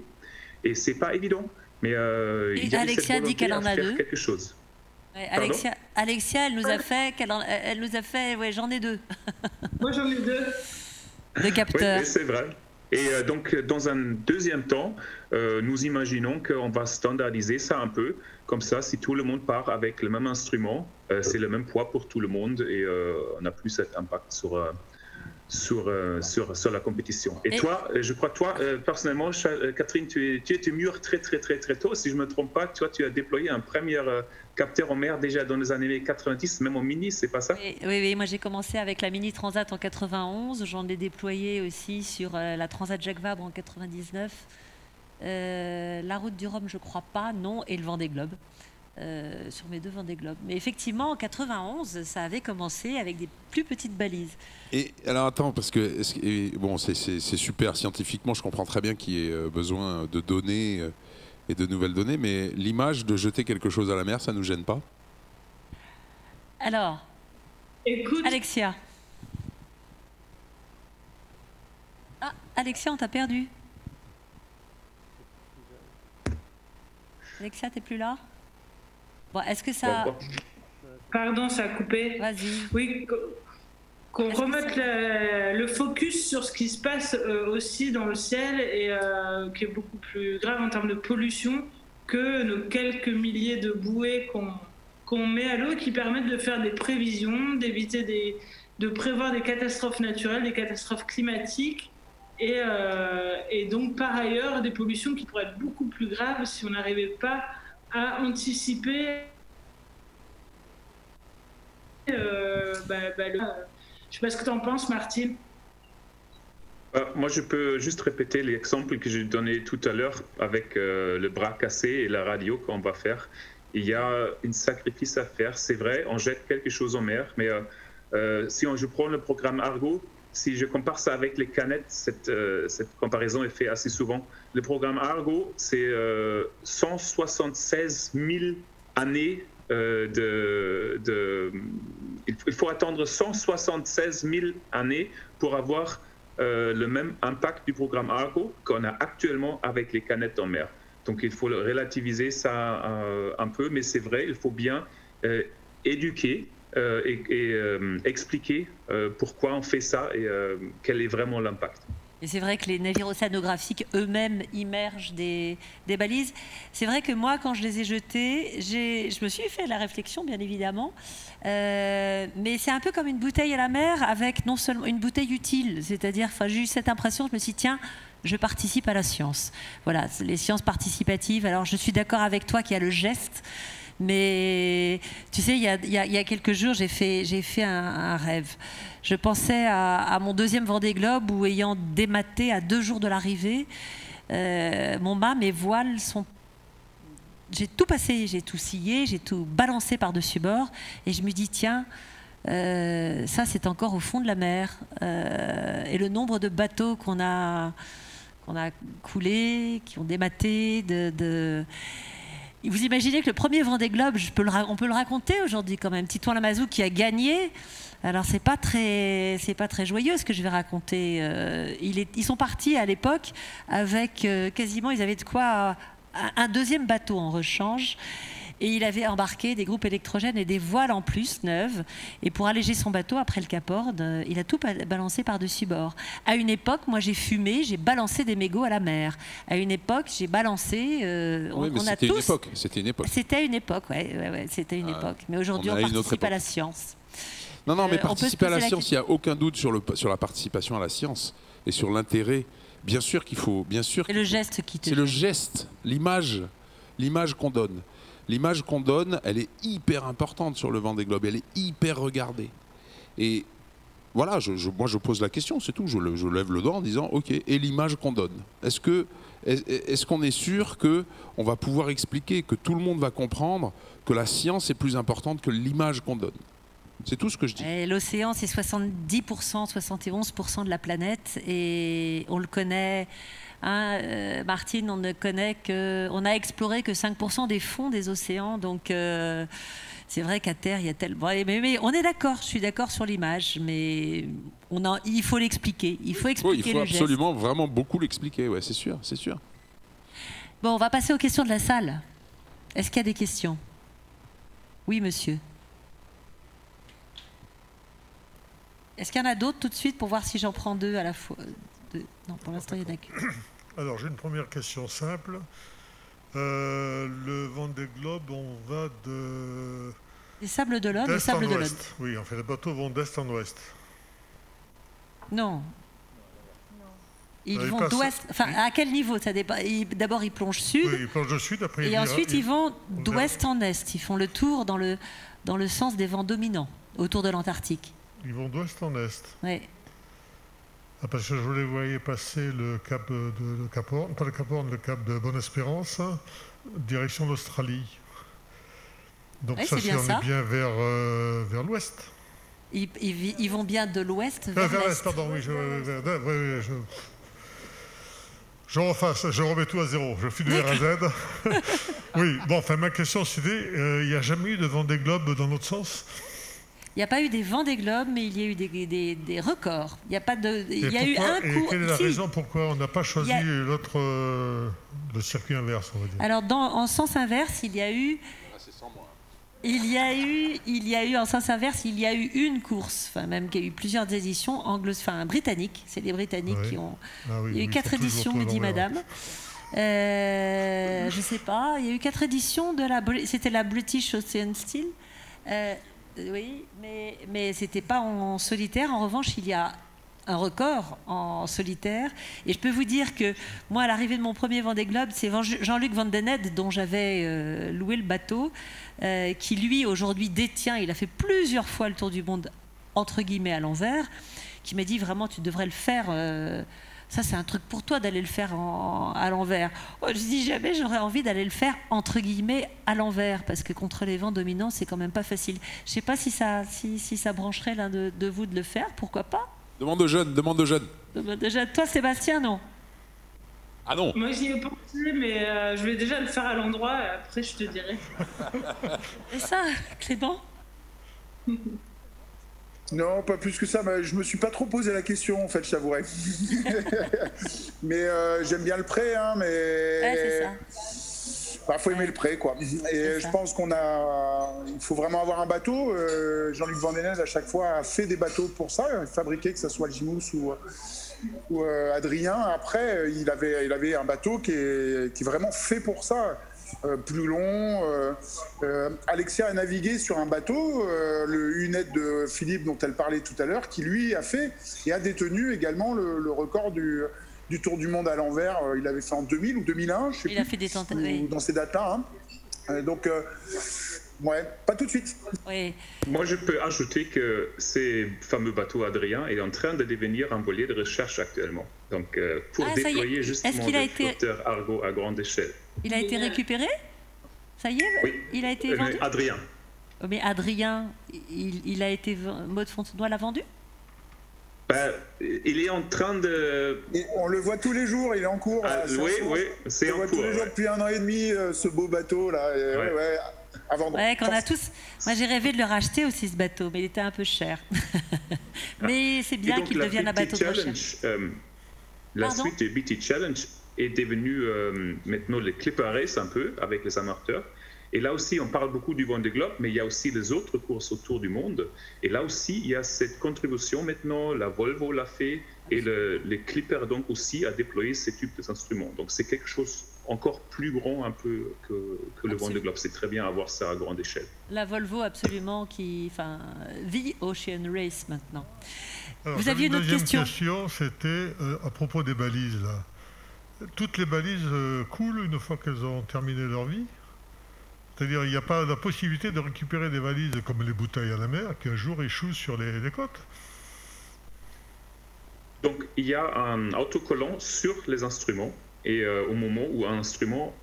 Et ce n'est pas évident. Mais il y a Alexia dit qu'elle en a deux. Quelque chose. Alexia, elle nous a fait, ouais, j'en ai 2. Moi, j'en ai 2. De capteurs. Oui, c'est vrai. Et donc, dans un deuxième temps, nous imaginons qu'on va standardiser ça un peu. Comme ça, si tout le monde part avec le même instrument, c'est le même poids pour tout le monde et on n'a plus cet impact sur la compétition. Et toi, je crois, personnellement, Catherine, tu étais mûre très tôt. Si je ne me trompe pas, toi, tu as déployé un premier capteur en mer déjà dans les années 90, même en mini, c'est pas ça? Oui, moi j'ai commencé avec la Mini Transat en 91, j'en ai déployé aussi sur la Transat Jacques Vabre en 99, la Route du Rhum, je crois pas, non, et le Vendée Globe. Sur mes 2 Vendée Globe. Mais effectivement, en 91, ça avait commencé avec des plus petites balises. Et alors attends, parce que bon, c'est super scientifiquement, je comprends très bien qu'il y ait besoin de données et de nouvelles données, mais l'image de jeter quelque chose à la mer, ça nous gêne pas? Alors, écoute, Alexia. Ah, Alexia, on t'a perdu. Alexia, t'es plus là? Bon, est-ce que ça... Pardon, ça a coupé. Vas-y. Oui, qu'on remette le focus sur ce qui se passe aussi dans le ciel et qui est beaucoup plus grave en termes de pollution que nos quelques milliers de bouées qu'on met à l'eau qui permettent de faire des prévisions, d'éviter de prévoir des catastrophes naturelles, des catastrophes climatiques et donc par ailleurs des pollutions qui pourraient être beaucoup plus graves si on n'arrivait pas à anticiper je sais pas ce que tu en penses, Martine. Moi, je peux juste répéter l'exemple que j'ai donné tout à l'heure avec le bras cassé et la radio qu'on va faire. Il y a un sacrifice à faire, c'est vrai, on jette quelque chose en mer, mais si je prends le programme Argo, si je compare ça avec les canettes, cette comparaison est faite assez souvent. Le programme Argo, c'est 176 000 années il faut attendre 176 000 années pour avoir le même impact du programme Argo qu'on a actuellement avec les canettes en mer. Donc il faut relativiser ça un peu, mais c'est vrai, il faut bien éduquer et expliquer pourquoi on fait ça et quel est vraiment l'impact. Et c'est vrai que les navires océanographiques eux-mêmes immergent des balises. C'est vrai que moi, quand je les ai jetés, je me suis fait la réflexion, bien évidemment. Mais c'est un peu comme une bouteille à la mer avec non seulement une bouteille utile. C'est-à-dire, j'ai eu cette impression, je me suis dit, tiens, je participe à la science. Voilà, les sciences participatives. Alors, je suis d'accord avec toi qu'il y a le geste. Mais tu sais, il y a quelques jours, j'ai fait un rêve. Je pensais à mon 2e Vendée Globe où, ayant dématé à 2 jours de l'arrivée, mon mât, mes voiles sont... J'ai tout passé, j'ai tout scié, j'ai tout balancé par-dessus bord. Et je me dis, tiens, ça c'est encore au fond de la mer. Et le nombre de bateaux qu'on a coulés, qui ont dématé, Vous imaginez que le premier Vendée Globe, on peut le raconter aujourd'hui quand même, Titouan Lamazou qui a gagné. Alors c'est pas très joyeux ce que je vais raconter. Ils sont partis à l'époque avec quasiment, ils avaient de quoi un 2e bateau en rechange. Et il avait embarqué des groupes électrogènes et des voiles en plus, neuves. Et pour alléger son bateau, après le Cap Horn, il a tout balancé par-dessus bord. À une époque, moi j'ai fumé, j'ai balancé des mégots à la mer. À une époque, j'ai balancé... C'était une époque. C'était une époque, c'était une époque. Mais aujourd'hui, on participe à la science. Non, mais participer à la science, il n'y a aucun doute sur la participation à la science et sur l'intérêt. Bien sûr qu'il faut... C'est le geste qui te... C'est le geste, l'image qu'on donne. L'image qu'on donne, elle est hyper importante sur le Vendée Globe, elle est hyper regardée. Et voilà, moi je pose la question, c'est tout, je lève le doigt en disant, ok, et l'image qu'on donne, est-ce qu'on est sûr qu'on va pouvoir expliquer, que tout le monde va comprendre que la science est plus importante que l'image qu'on donne? C'est tout ce que je dis. L'océan, c'est 70%, 71% de la planète, et on le connaît... Martine, on a exploré que 5% des fonds des océans, donc c'est vrai qu'à terre il y a tellement. Mais on est d'accord, je suis d'accord sur l'image, mais il faut l'expliquer. Il faut expliquer le geste. Il faut absolument vraiment beaucoup l'expliquer, ouais, c'est sûr. Bon, on va passer aux questions de la salle. Est-ce qu'il y a des questions? Oui, monsieur. Est-ce qu'il y en a d'autres tout de suite pour voir si j'en prends 2 à la fois? Non, pour l'instant, il n'y en a qu'une. Alors, j'ai une première question simple. Le Vendée Globe, on va de... Les Sables d'Olonne, les Sables d'Olonne. Oui, en fait, les bateaux vont d'est en ouest. Non. Ils vont d'ouest. Enfin, à quel niveau ça dépend. D'abord, ils plongent sud. Oui, ils plongent au sud. Après, et ensuite, ils vont d'ouest en est. Ils font le tour dans le sens des vents dominants, autour de l'Antarctique. Ils vont d'ouest en est. Oui. Ah, parce que je les voyais passer le cap de Cap Horn, pas le Cap Horn, le cap de Bonne-Espérance, hein, direction l'Australie. Donc ça, si on est bien vers l'ouest. Ils vont bien de l'ouest vers l'est. Pardon, oui, je refasse, je remets tout à zéro, je file de R à Z. Oui, bon, enfin, ma question c'était, il n'y a jamais eu de Vendée Globe dans l'autre sens? Il n'y a pas eu des Vendée Globe, mais il y a eu des records. Il y a pas de. Il y a eu un cours. Et quelle est la raison pourquoi on n'a pas choisi l'autre, le circuit inverse, on va dire? Alors, en sens inverse, il y a eu. C'est 100 mois. Il y a eu en sens inverse, il y a eu une course, enfin même qu'il y a eu plusieurs éditions britanniques. C'est les Britanniques qui ont. Il y a eu 4 éditions, me dit Madame. Je sais pas. Il y a eu 4 éditions de c'était la British Ocean Steel. Oui, mais c'était pas en solitaire. En revanche, il y a un record en solitaire. Et je peux vous dire que moi, à l'arrivée de mon premier Vendée Globe, c'est Jean-Luc Van Den Ede, dont j'avais loué le bateau, qui lui, aujourd'hui, détient, il a fait plusieurs fois le tour du monde, entre guillemets, à l'envers, qui m'a dit vraiment, tu devrais le faire... ça, c'est un truc pour toi d'aller le faire à l'envers. Oh, je dis jamais, j'aurais envie d'aller le faire entre guillemets à l'envers, parce que contre les vents dominants, c'est quand même pas facile. Je sais pas si ça brancherait l'un de vous de le faire, pourquoi pas? Demande aux jeunes. Toi, Sébastien, non? Ah non. Moi, j'y ai pensé, mais je vais déjà le faire à l'endroit, et après, je te dirai. Et ça, Clément? Non, pas plus que ça. Mais je me suis pas trop posé la question, en fait, je t'avouerai. Mais j'aime bien le prêt, hein, mais... Ouais, c'est ça. Faut aimer le prêt, quoi. Et je pense il faut vraiment avoir un bateau. Jean-Luc Van Den Ede, à chaque fois, a fait des bateaux pour ça, fabriqué, que ce soit le Gimous ou Adrien. Après, il avait un bateau qui est vraiment fait pour ça. Plus long. Alexia a navigué sur un bateau, le Hunette de Philippe dont elle parlait tout à l'heure, qui lui a fait et a détenu également le record du Tour du Monde à l'envers. Il l'avait fait en 2000 ou 2001, je sais plus. Il a fait des tentatives. Dans ces dates-là. Hein. Donc, ouais, pas tout de suite. Oui. Moi, je peux ajouter que ces fameux bateaux Adrien est en train de devenir un voilier de recherche actuellement. Donc, pour déployer justement des flotteurs Argo à grande échelle. Il a été récupéré? Ça y est? Oui. Il a été vendu? Adrien. Mais Adrien, il a été... Maud Fontenoy l'a vendu? Il est en train de... Et on le voit tous les jours, il est en cours. Oui, c'est en cours. On le voit tous les jours depuis 1 an et demi, ce beau bateau-là. À vendre. Ouais, qu'on a tous... Moi, j'ai rêvé de le racheter aussi, ce bateau, mais il était un peu cher. Mais c'est bien qu'il devienne un bateau de recherche. La suite du BT Challenge est devenue maintenant le Clipper Race un peu, avec les amateurs. Et là aussi, on parle beaucoup du Vendée Globe, mais il y a aussi les autres courses autour du monde. Et là aussi, il y a cette contribution maintenant, la Volvo l'a fait, et les Clipper donc aussi a déployé ces types d'instruments. Donc c'est quelque chose encore plus grand un peu que le Vendée Globe. C'est très bien à voir ça à grande échelle. La Volvo absolument The Ocean Race maintenant. Alors, vous aviez une autre question? C'était à propos des balises là. Toutes les balises coulent une fois qu'elles ont terminé leur vie? C'est-à-dire il n'y a pas la possibilité de récupérer des valises comme les bouteilles à la mer qui un jour échouent sur les côtes? Donc il y a un autocollant sur les instruments et au moment où un instrument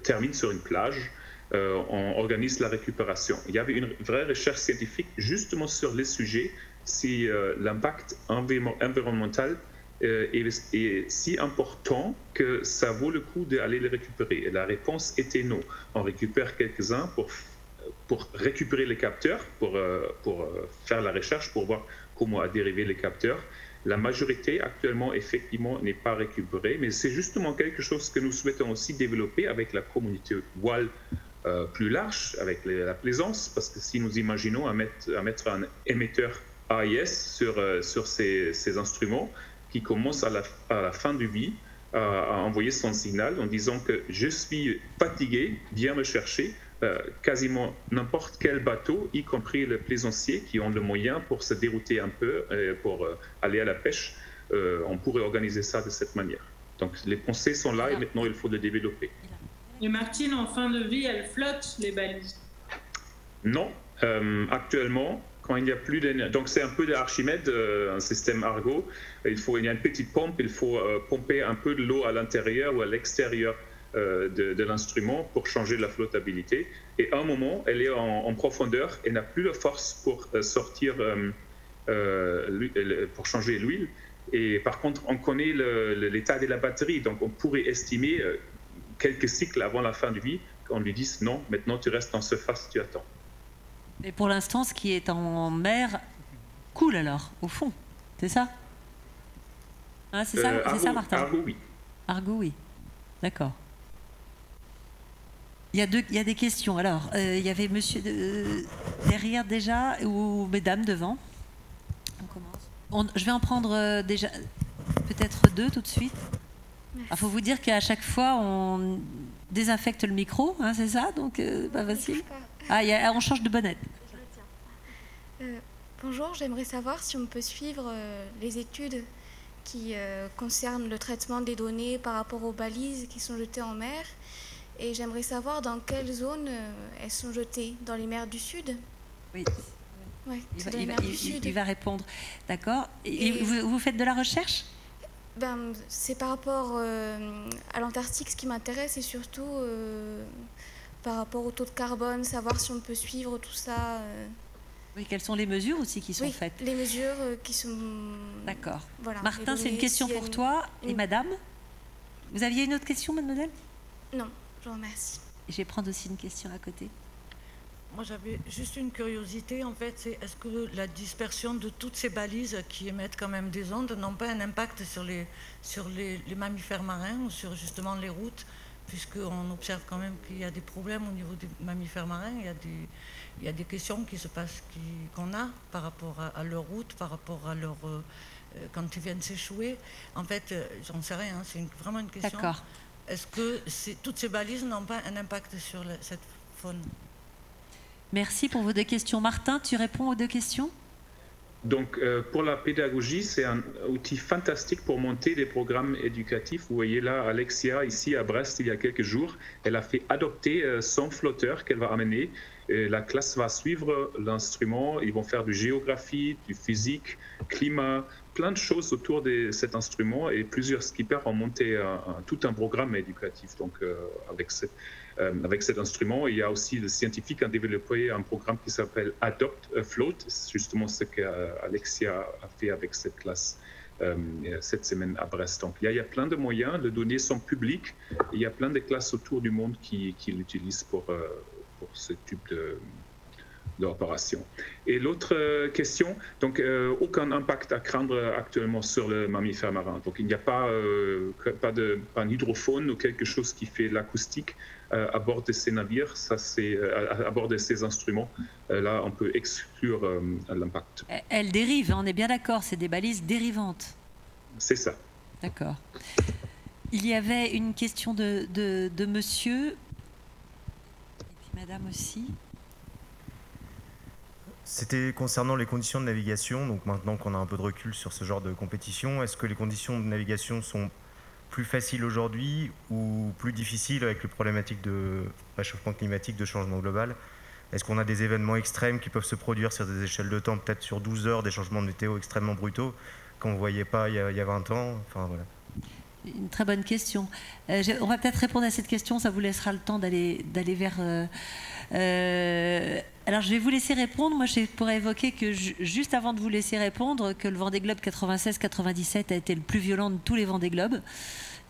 termine sur une plage, on organise la récupération. Il y avait une vraie recherche scientifique justement sur les sujets si l'impact environnemental est si important que ça vaut le coup d'aller les récupérer. Et la réponse était non. On récupère quelques-uns pour récupérer les capteurs, pour faire la recherche, pour voir comment a dérivé les capteurs. La majorité actuellement, effectivement, n'est pas récupérée, mais c'est justement quelque chose que nous souhaitons aussi développer avec la communauté voile plus large, avec la plaisance, parce que si nous imaginons à mettre un émetteur AIS sur ces instruments, qui commence à la fin du vie à envoyer son signal en disant que je suis fatigué, viens me chercher. Quasiment n'importe quel bateau, y compris les plaisanciers qui ont le moyen pour se dérouter un peu, pour aller à la pêche, on pourrait organiser ça de cette manière. Donc les pensées sont là et maintenant il faut les développer. Et Martine, en fin de vie, elle flotte les balises? Non, actuellement, quand il n'y a plus d'énergie, donc c'est un peu de Archimède, un système Argo, il y a une petite pompe, il faut pomper un peu de l'eau à l'intérieur ou à l'extérieur de l'instrument pour changer la flottabilité. Et à un moment, elle est en profondeur et n'a plus la force pour sortir, pour changer l'huile. Et par contre, on connaît l'état de la batterie, donc on pourrait estimer quelques cycles avant la fin de vie qu'on lui dise non, maintenant tu restes en surface, tu attends. Et pour l'instant, ce qui est en mer coule alors, au fond, c'est ça? Hein, c'est ça, Martin? Argo, oui. Argo, oui. D'accord. Il y a des questions. Alors, il y avait monsieur derrière déjà, ou mesdames devant. On commence. Je vais en prendre déjà peut-être 2 tout de suite. Il faut vous dire qu'à chaque fois, on désinfecte le micro, hein, c'est ça? Donc, pas facile. On change de bonnette. Bonjour, j'aimerais savoir si on peut suivre les études qui concernent le traitement des données par rapport aux balises qui sont jetées en mer. Et j'aimerais savoir dans quelles zones elles sont jetées. Dans les mers du Sud? Oui. Ouais, il va répondre. D'accord. Et vous faites de la recherche? C'est par rapport à l'Antarctique, ce qui m'intéresse, et surtout par rapport au taux de carbone, savoir si on peut suivre tout ça. Oui, quelles sont les mesures aussi qui sont faites? Les mesures qui sont... D'accord. Voilà, Martin, c'est une question pour toi. Et madame? Vous aviez une autre question, mademoiselle? Non, je vous remercie. Je vais prendre aussi une question à côté. Moi, j'avais juste une curiosité, en fait, c'est est-ce que la dispersion de toutes ces balises qui émettent quand même des ondes n'ont pas un impact sur les mammifères marins ou sur justement les routes, puisqu'on observe quand même qu'il y a des problèmes au niveau des mammifères marins, il y a des questions qui se passent, qu'on a par rapport à leur route, par rapport à leur... quand ils viennent s'échouer. En fait, j'en sais rien, c'est vraiment une question. D'accord. Est-ce que toutes ces balises n'ont pas un impact sur cette faune? Merci pour vos 2 questions. Martin, tu réponds aux 2 questions? Donc, pour la pédagogie, c'est un outil fantastique pour monter des programmes éducatifs. Vous voyez là, Alexia, ici à Brest, il y a quelques jours, elle a fait adopter son flotteur qu'elle va amener. Et la classe va suivre l'instrument. Ils vont faire du géographie, du physique, climat, plein de choses autour de cet instrument. Et plusieurs skippers ont monté tout un programme éducatif. Donc, avec cet instrument, il y a aussi le scientifique qui a développé un programme qui s'appelle Adopt a Float. C'est justement ce qu'Alexia a fait avec cette classe cette semaine à Brest. Donc il y a plein de moyens, les données sont publiques, il y a plein de classes autour du monde qui l'utilisent pour ce type d'opération. Et l'autre question, donc aucun impact à craindre actuellement sur le mammifère marin. Donc il n'y a pas un hydrophone ou quelque chose qui fait l'acoustique à bord de ces navires, ça c'est à bord de ces instruments. Là, on peut exclure l'impact. Elles dérivent, on est bien d'accord, c'est des balises dérivantes. C'est ça. D'accord. Il y avait une question de monsieur, et puis madame aussi. C'était concernant les conditions de navigation. Donc maintenant qu'on a un peu de recul sur ce genre de compétition, est-ce que les conditions de navigation sont plus faciles aujourd'hui ou plus difficiles avec les problématiques de réchauffement climatique, de changement global? Est-ce qu'on a des événements extrêmes qui peuvent se produire sur des échelles de temps, peut-être sur 12 heures, des changements de météo extrêmement brutaux qu'on ne voyait pas il y a 20 ans? Enfin, voilà. Une très bonne question. On va peut-être répondre à cette question, ça vous laissera le temps d'aller vers... alors je vais vous laisser répondre. Moi je pourrais évoquer que juste avant de vous laisser répondre, que le Vendée Globe 96-97 a été le plus violent de tous les Vendée Globes.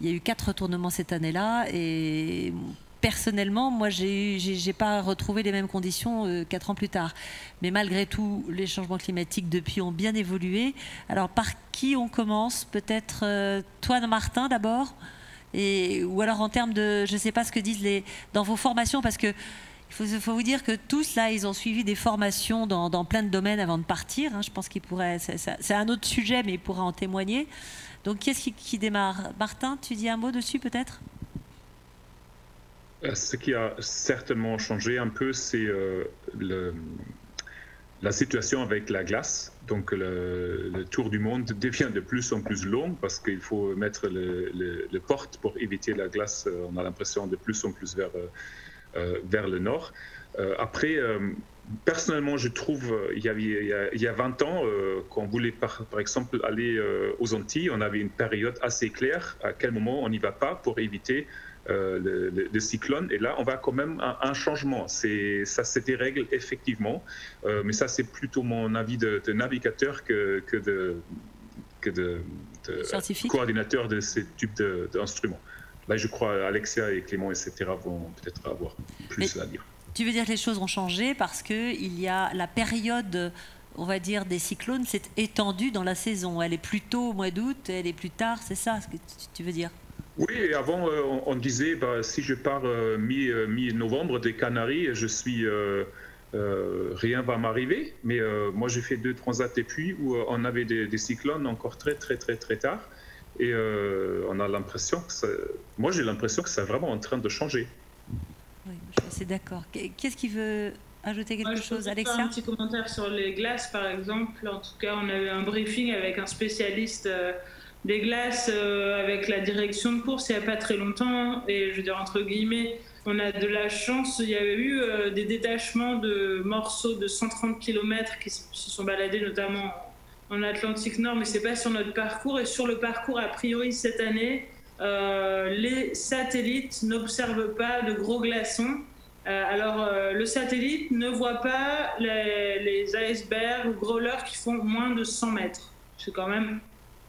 Il y a eu 4 retournements cette année-là et personnellement, moi j'ai pas retrouvé les mêmes conditions 4 ans plus tard. Mais malgré tout, les changements climatiques depuis ont bien évolué. Alors par qui on commence? Peut-être toi, Martin, d'abord, ou alors en termes de, je sais pas ce que disent dans vos formations, parce que Il faut vous dire que tous, là, ils ont suivi des formations dans plein de domaines avant de partir. Je pense qu'ils pourraient... C'est un autre sujet, mais ils pourraient en témoigner. Donc, qui est-ce qui démarre? Martin, tu dis un mot dessus, peut-être? Ce qui a certainement changé un peu, c'est la situation avec la glace. Donc, le tour du monde devient de plus en plus long parce qu'il faut mettre le porte pour éviter la glace. On a l'impression de plus en plus vers le nord. Après, personnellement, je trouve, il y a 20 ans, quand on voulait par exemple aller aux Antilles, on avait une période assez claire à quel moment on n'y va pas pour éviter le cyclone. Et là, on va quand même à un changement. Ça, c'est des règles, effectivement. Mais ça, c'est plutôt mon avis de navigateur que de coordinateur de ce type d'instruments. Là, je crois Alexia et Clément, etc. vont peut-être avoir plus à dire. Tu veux dire que les choses ont changé parce qu'il y a la période, on va dire, des cyclones s'est étendue dans la saison. Elle est plus tôt au mois d'août, elle est plus tard, c'est ça ce que tu veux dire? Oui, avant, on disait, si je pars mi-novembre des Canaries, je suis... rien va m'arriver. Mais moi, j'ai fait 2 transats et puis où on avait des cyclones encore très tard. Et on a l'impression que moi, j'ai l'impression que c'est vraiment en train de changer. Oui, je suis assez d'accord. Qu'est-ce qui veut ajouter quelque chose, Alexia? Un petit commentaire sur les glaces, par exemple. En tout cas, on a eu un briefing avec un spécialiste des glaces avec la direction de course il n'y a pas très longtemps. Et je veux dire, entre guillemets, on a de la chance. Il y avait eu des détachements de morceaux de 130 km qui se sont baladés, notamment en Atlantique Nord, mais ce n'est pas sur notre parcours. Et sur le parcours, a priori, cette année, les satellites n'observent pas de gros glaçons. Alors, le satellite ne voit pas les icebergs ou growlers qui font moins de 100 mètres. C'est quand même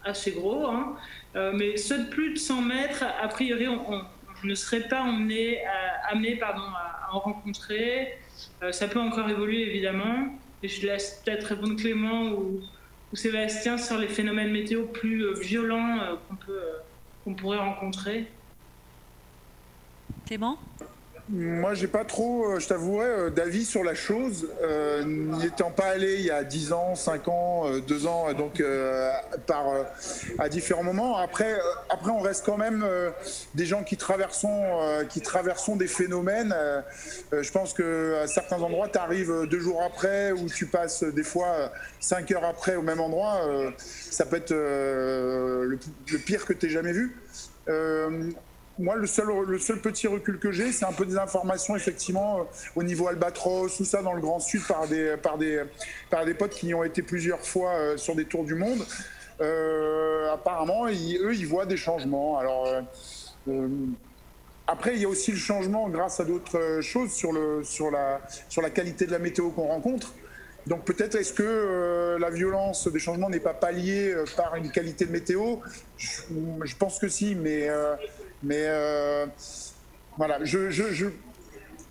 assez gros, hein. Mais ceux de plus de 100 mètres, a priori, on ne serait pas amené à en rencontrer. Ça peut encore évoluer, évidemment. Et je laisse peut-être répondre Clément ou Sébastien sur les phénomènes météo plus violents qu'on pourrait rencontrer. Clément ? Moi, j'ai pas trop, je t'avouerai, d'avis sur la chose. N'y étant pas allé il y a 10 ans, 5 ans, 2 ans, donc à différents moments. Après, on reste quand même des gens qui traversons des phénomènes. Je pense qu'à certains endroits, tu arrives 2 jours après ou tu passes des fois 5 heures après au même endroit. Ça peut être le pire que tu aies jamais vu. Moi, le seul petit recul que j'ai, c'est un peu des informations, effectivement, au niveau Albatros, tout ça, dans le Grand Sud, par des potes qui y ont été plusieurs fois sur des tours du monde. Apparemment, eux, ils voient des changements. Alors, après, il y a aussi le changement grâce à d'autres choses sur la qualité de la météo qu'on rencontre. Donc peut-être est-ce que la violence des changements n'est pas palliée par une qualité de météo? Je pense que si, mais voilà,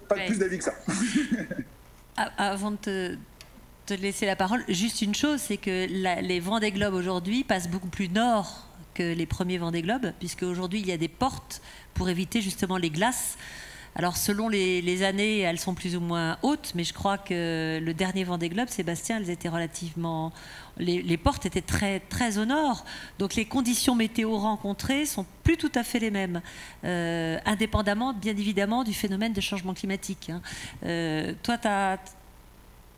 pas plus d'avis que ça. Avant de te laisser la parole, juste une chose, c'est que les Vendée Globe aujourd'hui passent beaucoup plus nord que les premiers Vendée Globe, puisque aujourd'hui il y a des portes pour éviter justement les glaces. Alors selon les années, elles sont plus ou moins hautes, mais je crois que le dernier Vendée Globe, Sébastien, elles étaient relativement... Les portes étaient très, très au nord, donc les conditions météo rencontrées sont plus tout à fait les mêmes, indépendamment, bien évidemment, du phénomène de changement climatique. Toi,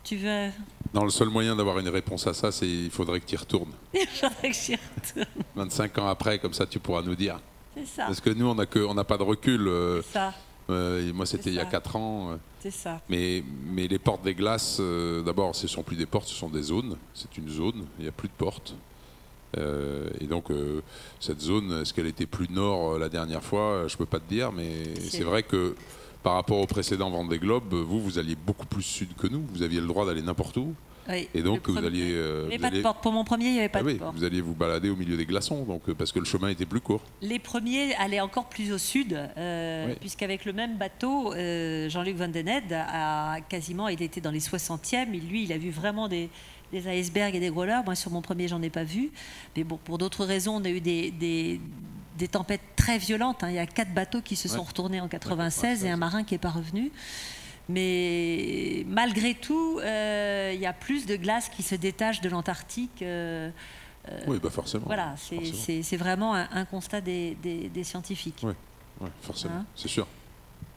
tu veux... Non, le seul moyen d'avoir une réponse à ça, c'est qu'il faudrait que tu y retournes. Il faudrait que j'y retourne. 25 ans après, comme ça, tu pourras nous dire. C'est ça. Parce que nous, on n'a pas de recul. C'est ça. Moi, c'était il y a 4 ans. C'est ça. Mais les portes des glaces, d'abord, ce ne sont plus des portes, ce sont des zones. C'est une zone, il n'y a plus de portes. Et donc, cette zone, est-ce qu'elle était plus nord la dernière fois? Je ne peux pas te dire, mais c'est vrai que par rapport au précédent Vendée Globe, vous alliez beaucoup plus sud que nous. Vous aviez le droit d'aller n'importe où. Oui, et donc, vous alliez... il n'y avait pas de porte. Pour mon premier, il n'y avait pas de porte. Vous alliez vous balader au milieu des glaçons, donc, parce que le chemin était plus court. Les premiers allaient encore plus au sud, puisqu'avec le même bateau, Jean-Luc Van Den Heede il était dans les 60e. Et lui, il a vu vraiment des icebergs et des growlers. Moi, sur mon premier, j'en ai pas vu. Mais bon, pour d'autres raisons, on a eu des tempêtes très violentes. Il y a 4 bateaux qui se sont retournés en 96 et un marin qui n'est pas revenu. Mais malgré tout, il y a plus de glace qui se détache de l'Antarctique. Oui, bah forcément. Voilà, c'est vraiment un constat des scientifiques. Oui, forcément, Hein? c'est sûr.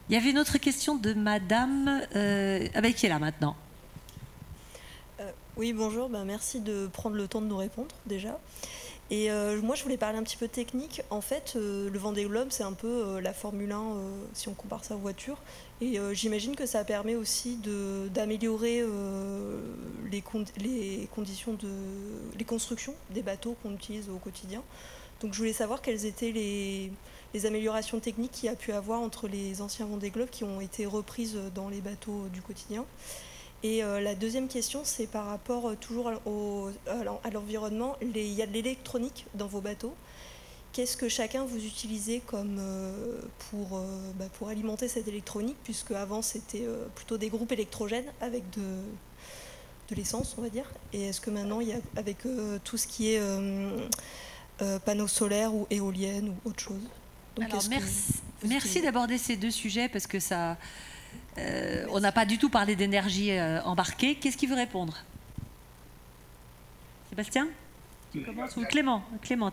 Il y avait une autre question de madame, qui est là maintenant. Oui, bonjour, merci de prendre le temps de nous répondre déjà. Et moi, je voulais parler un petit peu technique. En fait, le Vendée Globe, c'est un peu la Formule 1, si on compare ça aux voitures. Et j'imagine que ça permet aussi d'améliorer les conditions les constructions des bateaux qu'on utilise au quotidien. Donc je voulais savoir quelles étaient les améliorations techniques qu'il y a pu avoir entre les anciens Vendée Globe qui ont été reprises dans les bateaux du quotidien. Et la deuxième question, c'est par rapport toujours à l'environnement. Il y a de l'électronique dans vos bateaux. Qu'est-ce que chacun vous utilisez comme pour alimenter cette électronique, puisque avant c'était plutôt des groupes électrogènes avec de l'essence, on va dire. Et est-ce que maintenant, il y a, avec tout ce qui est panneaux solaires ou éoliennes ou autre chose? Donc, alors, merci d'aborder ces deux sujets parce que ça, on n'a pas du tout parlé d'énergie embarquée. Qu'est-ce qui veut répondre? Sébastien? Tu commences ou Clément? Clément,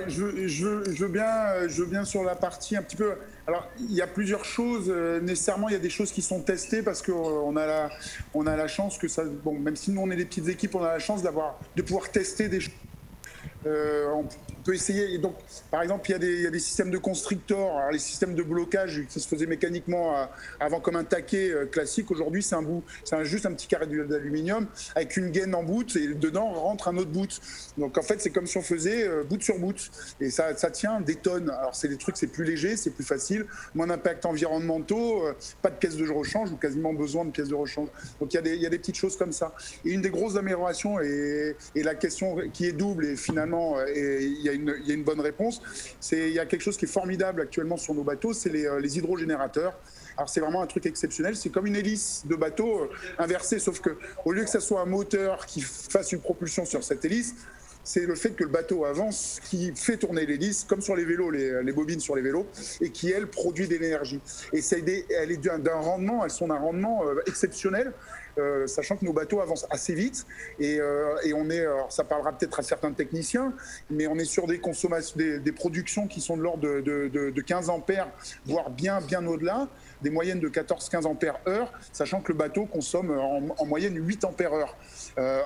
je veux bien sur la partie un petit peu. Alors, il y a plusieurs choses. Nécessairement, il y a des choses qui sont testées parce qu'on a la chance que ça. Bon, même si nous on est des petites équipes, on a la chance de pouvoir tester des choses. On peut essayer. Et donc, par exemple, il y a des systèmes de constrictors. Alors, les systèmes de blocage qui se faisaient mécaniquement avant comme un taquet classique. Aujourd'hui, c'est juste un petit carré d'aluminium avec une gaine en bout et dedans rentre un autre bout. Donc, en fait, c'est comme si on faisait bout sur bout. Et ça tient des tonnes. Alors, c'est des trucs, c'est plus léger, c'est plus facile, moins d'impacts environnementaux, pas de pièces de rechange ou quasiment besoin de pièces de rechange. Donc, il y a des petites choses comme ça. Et une des grosses améliorations et la question qui est double et finalement il y a une bonne réponse. Il y a quelque chose qui est formidable actuellement sur nos bateaux, c'est les hydrogénérateurs. Alors c'est vraiment un truc exceptionnel, c'est comme une hélice de bateau inversée, sauf que au lieu que ça soit un moteur qui fasse une propulsion sur cette hélice, c'est le fait que le bateau avance qui fait tourner l'hélice, comme sur les vélos, les bobines sur les vélos, et qui, elle, produit de l'énergie. Et elle est d'un rendement, elles sont d'un rendement exceptionnel, sachant que nos bateaux avancent assez vite. Et on est, alors ça parlera peut-être à certains techniciens, mais on est sur des consommations, des productions qui sont de l'ordre de 15 ampères, voire bien au-delà, des moyennes de 14-15 ampères heure, sachant que le bateau consomme en moyenne 8 ampères heure,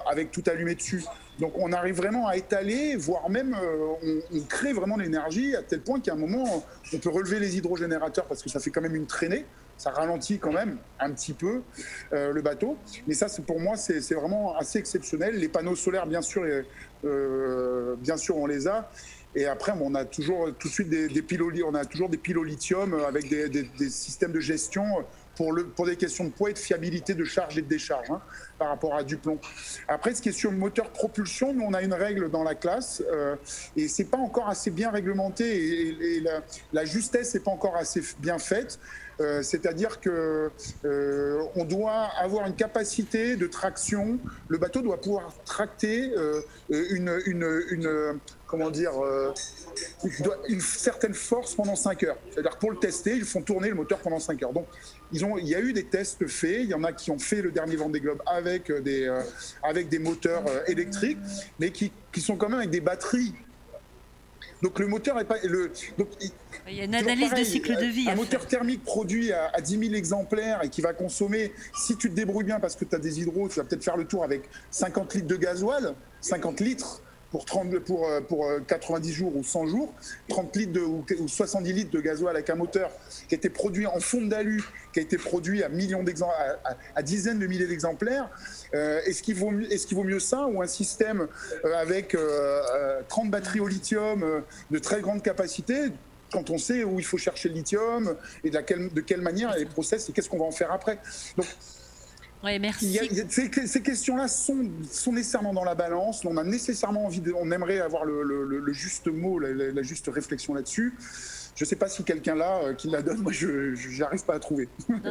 avec tout allumé dessus. Donc on arrive vraiment à étaler, voire même on crée vraiment l'énergie à tel point qu'à un moment, on peut relever les hydrogénérateurs parce que ça fait quand même une traînée. Ça ralentit quand même un petit peu le bateau. Mais ça, pour moi, c'est vraiment assez exceptionnel. Les panneaux solaires, bien sûr, on les a. Et après, on a toujours tout de suite des piles au lithium avec des systèmes de gestion pour des questions de poids et de fiabilité de charge et de décharge par rapport à du plomb. Après, ce qui est sur le moteur propulsion, nous, on a une règle dans la classe et c'est pas encore assez bien réglementé et la justesse n'est pas encore assez bien faite. C'est-à-dire que on doit avoir une capacité de traction. Le bateau doit pouvoir tracter une certaine force pendant 5 heures. C'est-à-dire que pour le tester, ils font tourner le moteur pendant 5 heures. Donc, il y a eu des tests faits. Il y en a qui ont fait le dernier Vendée Globe avec des moteurs électriques, mais qui sont quand même avec des batteries. Donc le moteur n'est pas... il y a une analyse de cycle de vie. Un moteur thermique produit à 10 000 exemplaires et qui va consommer, si tu te débrouilles bien parce que tu as des hydros, tu vas peut-être faire le tour avec 50 litres de gasoil, 50 litres pour 90 jours ou 100 jours, 30 litres ou 70 litres de gasoil avec un moteur qui a été produit en fonte d'alu, qui a été produit à dizaines de milliers d'exemplaires. Est-ce qu'il vaut mieux ça ou un système avec 30 batteries au lithium de très grande capacité quand on sait où il faut chercher le lithium et de quelle manière les process et qu'est-ce qu'on va en faire après. Donc, oui, merci. Ces questions-là sont nécessairement dans la balance. On a nécessairement on aimerait avoir le juste mot, la juste réflexion là-dessus. Je ne sais pas si quelqu'un là qui la donne, moi je n'arrive pas à trouver.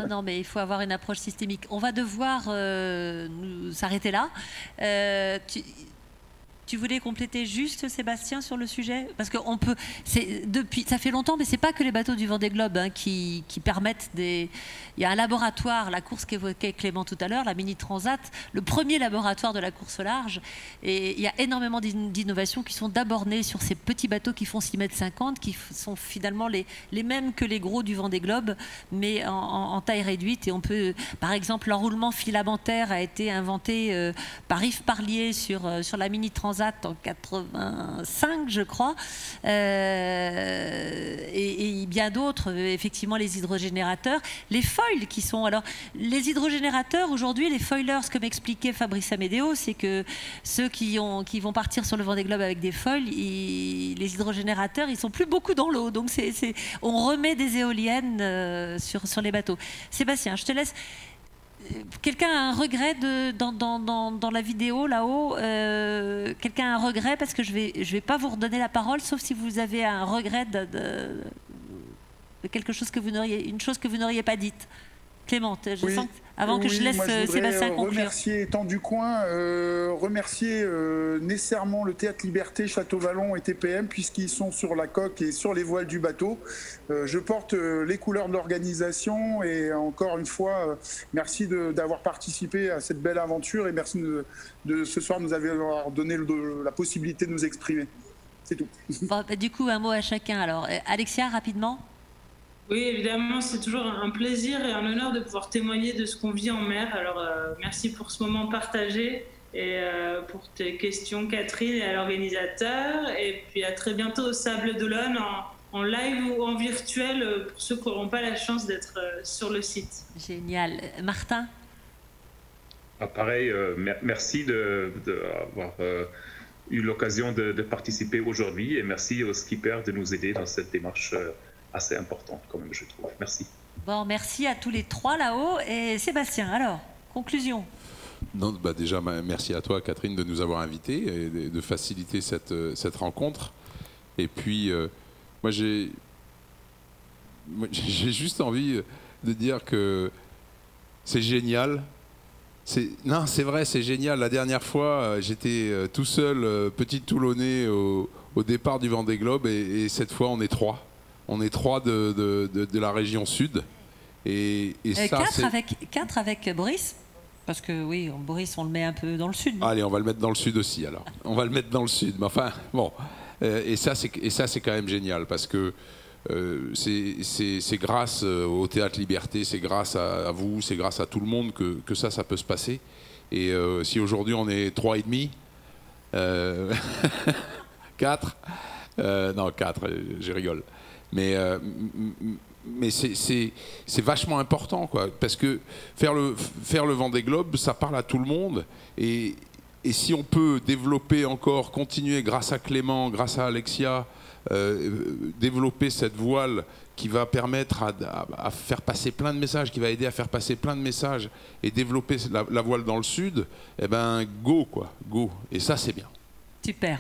Non, mais il faut avoir une approche systémique. On va devoir nous s'arrêter là. Tu voulais compléter juste, Sébastien, sur le sujet? Parce que on peut, ça fait longtemps, mais c'est pas que les bateaux du Vendée Globe hein, qui permettent des... Il y a un laboratoire, la course qu'évoquait Clément tout à l'heure, la Mini Transat, le premier laboratoire de la course au large. Et il y a énormément d'innovations qui sont d'abord nées sur ces petits bateaux qui font 6,50 m, qui sont finalement les mêmes que les gros du Vendée Globe, mais en taille réduite. Et on peut, par exemple, l'enroulement filamentaire a été inventé par Yves Parlier sur la Mini Transat en 85, je crois, et bien d'autres, effectivement, les hydrogénérateurs, les foils qui sont... Alors, les hydrogénérateurs, aujourd'hui, les foilers, comme expliquait Fabrice Amédéo, c'est que ceux qui vont partir sur le Vendée Globe avec des foils, les hydrogénérateurs, ils sont plus beaucoup dans l'eau, donc on remet des éoliennes sur les bateaux. Sébastien, je te laisse... Quelqu'un a un regret dans la vidéo là-haut quelqu'un a un regret, parce que je vais pas vous redonner la parole, sauf si vous avez un regret de quelque chose une chose que vous n'auriez pas dite. Clément, je sens que, avant que je laisse Sébastien conclure. Remercier, étant du coin, remercier nécessairement le Théâtre Liberté, Château-Vallon et TPM, puisqu'ils sont sur la coque et sur les voiles du bateau. Je porte les couleurs de l'organisation et encore une fois, merci d'avoir participé à cette belle aventure et merci de ce soir nous avoir donné la possibilité de nous exprimer. C'est tout. Bon, bah, du coup, un mot à chacun. Alors, Alexia, rapidement. Oui, évidemment, c'est toujours un plaisir et un honneur de pouvoir témoigner de ce qu'on vit en mer. Alors, merci pour ce moment partagé et pour tes questions, Catherine, et à l'organisateur. Et puis, à très bientôt au Sable d'Olonne, en live ou en virtuel, pour ceux qui n'auront pas la chance d'être sur le site. Génial. Martin? Pareil, merci d'avoir eu l'occasion de participer aujourd'hui et merci aux skippers de nous aider dans cette démarche assez importante quand même, je trouve. Merci. Bon, merci à tous les trois là-haut. Et Sébastien, alors, conclusion. Non, bah déjà, merci à toi, Catherine, de nous avoir invités et de faciliter cette rencontre. Et puis, moi, j'ai juste envie de dire que c'est génial. Non, c'est vrai, c'est génial. La dernière fois, j'étais tout seul, petit Toulonnais, au départ du Vendée Globe, et cette fois, on est trois. On est trois de la région sud. Et ça, quatre avec Boris. Parce que oui, Boris, on le met un peu dans le sud. Allez, on va le mettre dans le sud aussi, alors. On va le mettre dans le sud. Mais enfin, bon. Et ça, c'est quand même génial, parce que c'est grâce au Théâtre Liberté, c'est grâce à vous, c'est grâce à tout le monde que ça peut se passer. Et si aujourd'hui on est 3,5, 4, non 4, je rigole. Mais c'est vachement important, quoi, parce que faire le Vendée Globe, ça parle à tout le monde. Et si on peut développer encore, continuer grâce à Clément, grâce à Alexia, développer cette voile qui va permettre à faire passer plein de messages, qui va aider à faire passer plein de messages et développer la voile dans le sud, eh ben go, quoi, go. Et ça, c'est bien. Super.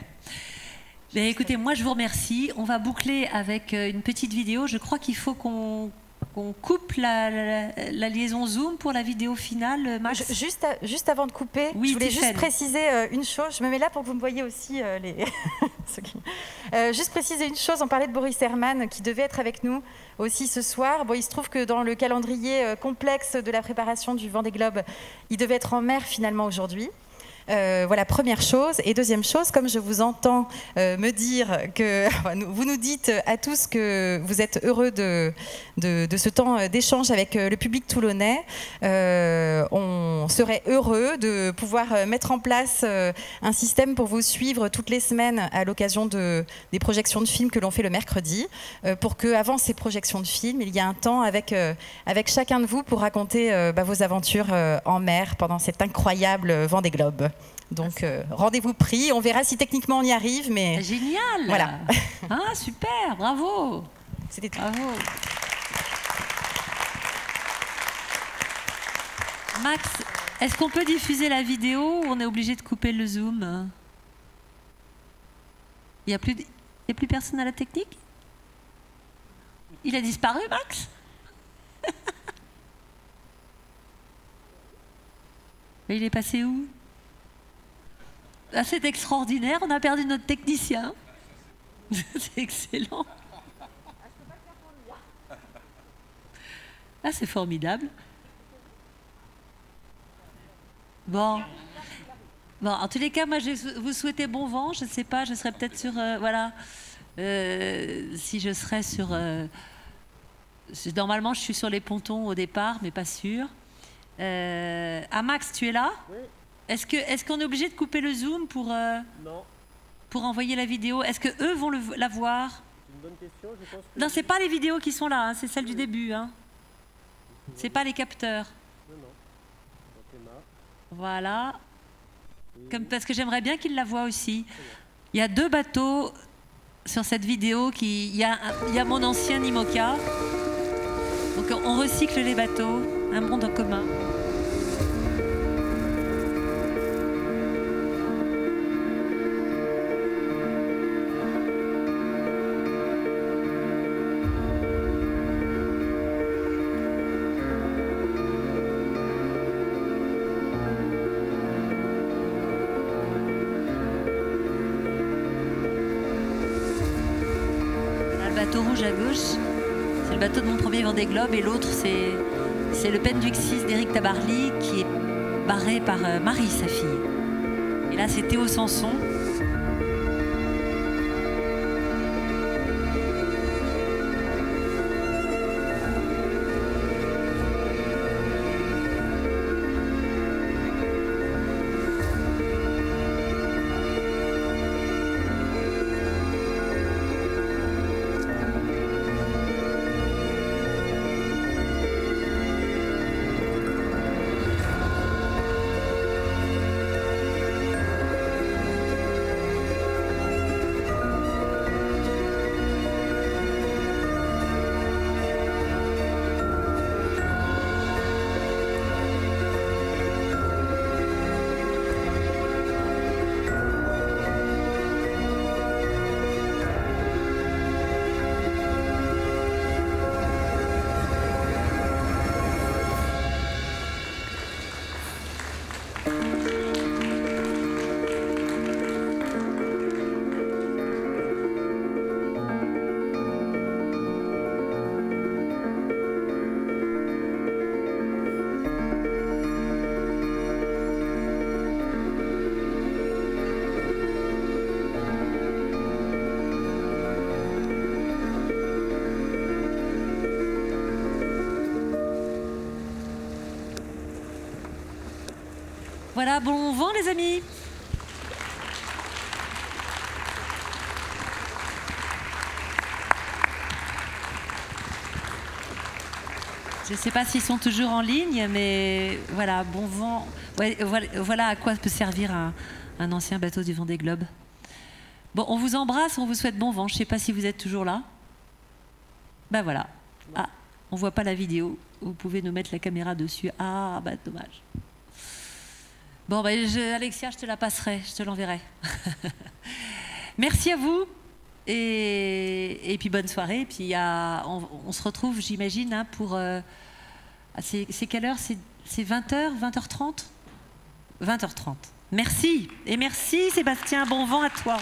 Bien, écoutez, moi je vous remercie. On va boucler avec une petite vidéo. Je crois qu'il faut qu'on coupe la liaison Zoom pour la vidéo finale, Max. Juste avant de couper, oui, je voulais juste préciser une chose. Je me mets là pour que vous me voyez aussi. Juste préciser une chose, on parlait de Boris Herman qui devait être avec nous aussi ce soir. Bon, il se trouve que dans le calendrier complexe de la préparation du Vendée Globe, il devait être en mer finalement aujourd'hui. Voilà, première chose. Et deuxième chose, comme je vous entends me dire que vous nous dites à tous que vous êtes heureux de ce temps d'échange avec le public toulonnais, on serait heureux de pouvoir mettre en place un système pour vous suivre toutes les semaines à l'occasion des projections de films que l'on fait le mercredi, pour qu'avant ces projections de films, il y a un temps avec chacun de vous pour raconter vos aventures en mer pendant cet incroyable Vendée Globe. Donc rendez-vous pris, on verra si techniquement on y arrive, mais... Génial. Voilà. Ah, super, bravo. C'était tout. Bravo. Max, est-ce qu'on peut diffuser la vidéo ou on est obligé de couper le Zoom? Il n'y a plus personne à la technique? Il a disparu, Max? Il est passé où? Ah, c'est extraordinaire, on a perdu notre technicien. C'est excellent. Ah, c'est formidable. Bon, en tous les cas, moi, je vous souhaitais bon vent. Je ne sais pas, je serais peut-être sur... voilà. Si je serais sur... normalement, je suis sur les pontons au départ, mais pas sûr. Max, tu es là? Oui. Est-ce qu'on est obligé de couper le zoom pour envoyer la vidéo? Est-ce que eux vont la voir? C'est une bonne question. Je pense que non, c'est pas les vidéos qui sont là, hein, c'est celles du début. Hein. C'est pas les capteurs. Non. Voilà. Parce que j'aimerais bien qu'ils la voient aussi. Il y a 2 bateaux sur cette vidéo. Il y a mon ancien IMOCA. Donc on recycle les bateaux. Un monde en commun. Bateau rouge à gauche, c'est le bateau de mon premier Vendée Globe, et l'autre c'est le Penduxis d'Éric Tabarly qui est barré par Marie, sa fille. Et là c'est Théo Sanson. Voilà, bon vent les amis. Je ne sais pas s'ils sont toujours en ligne, mais voilà, bon vent. Ouais, voilà à quoi peut servir un ancien bateau du Vendée Globe. Bon, on vous embrasse, on vous souhaite bon vent. Je ne sais pas si vous êtes toujours là. Ben voilà. Ah, on ne voit pas la vidéo. Vous pouvez nous mettre la caméra dessus. Ah, bah dommage. Bon, ben, Alexia, je te la passerai, je te l'enverrai. Merci à vous. Et puis bonne soirée. Et puis on se retrouve, j'imagine, hein, pour... c'est quelle heure? C'est 20h, 20h30 20h30. Merci. Et merci Sébastien, bon vent à toi.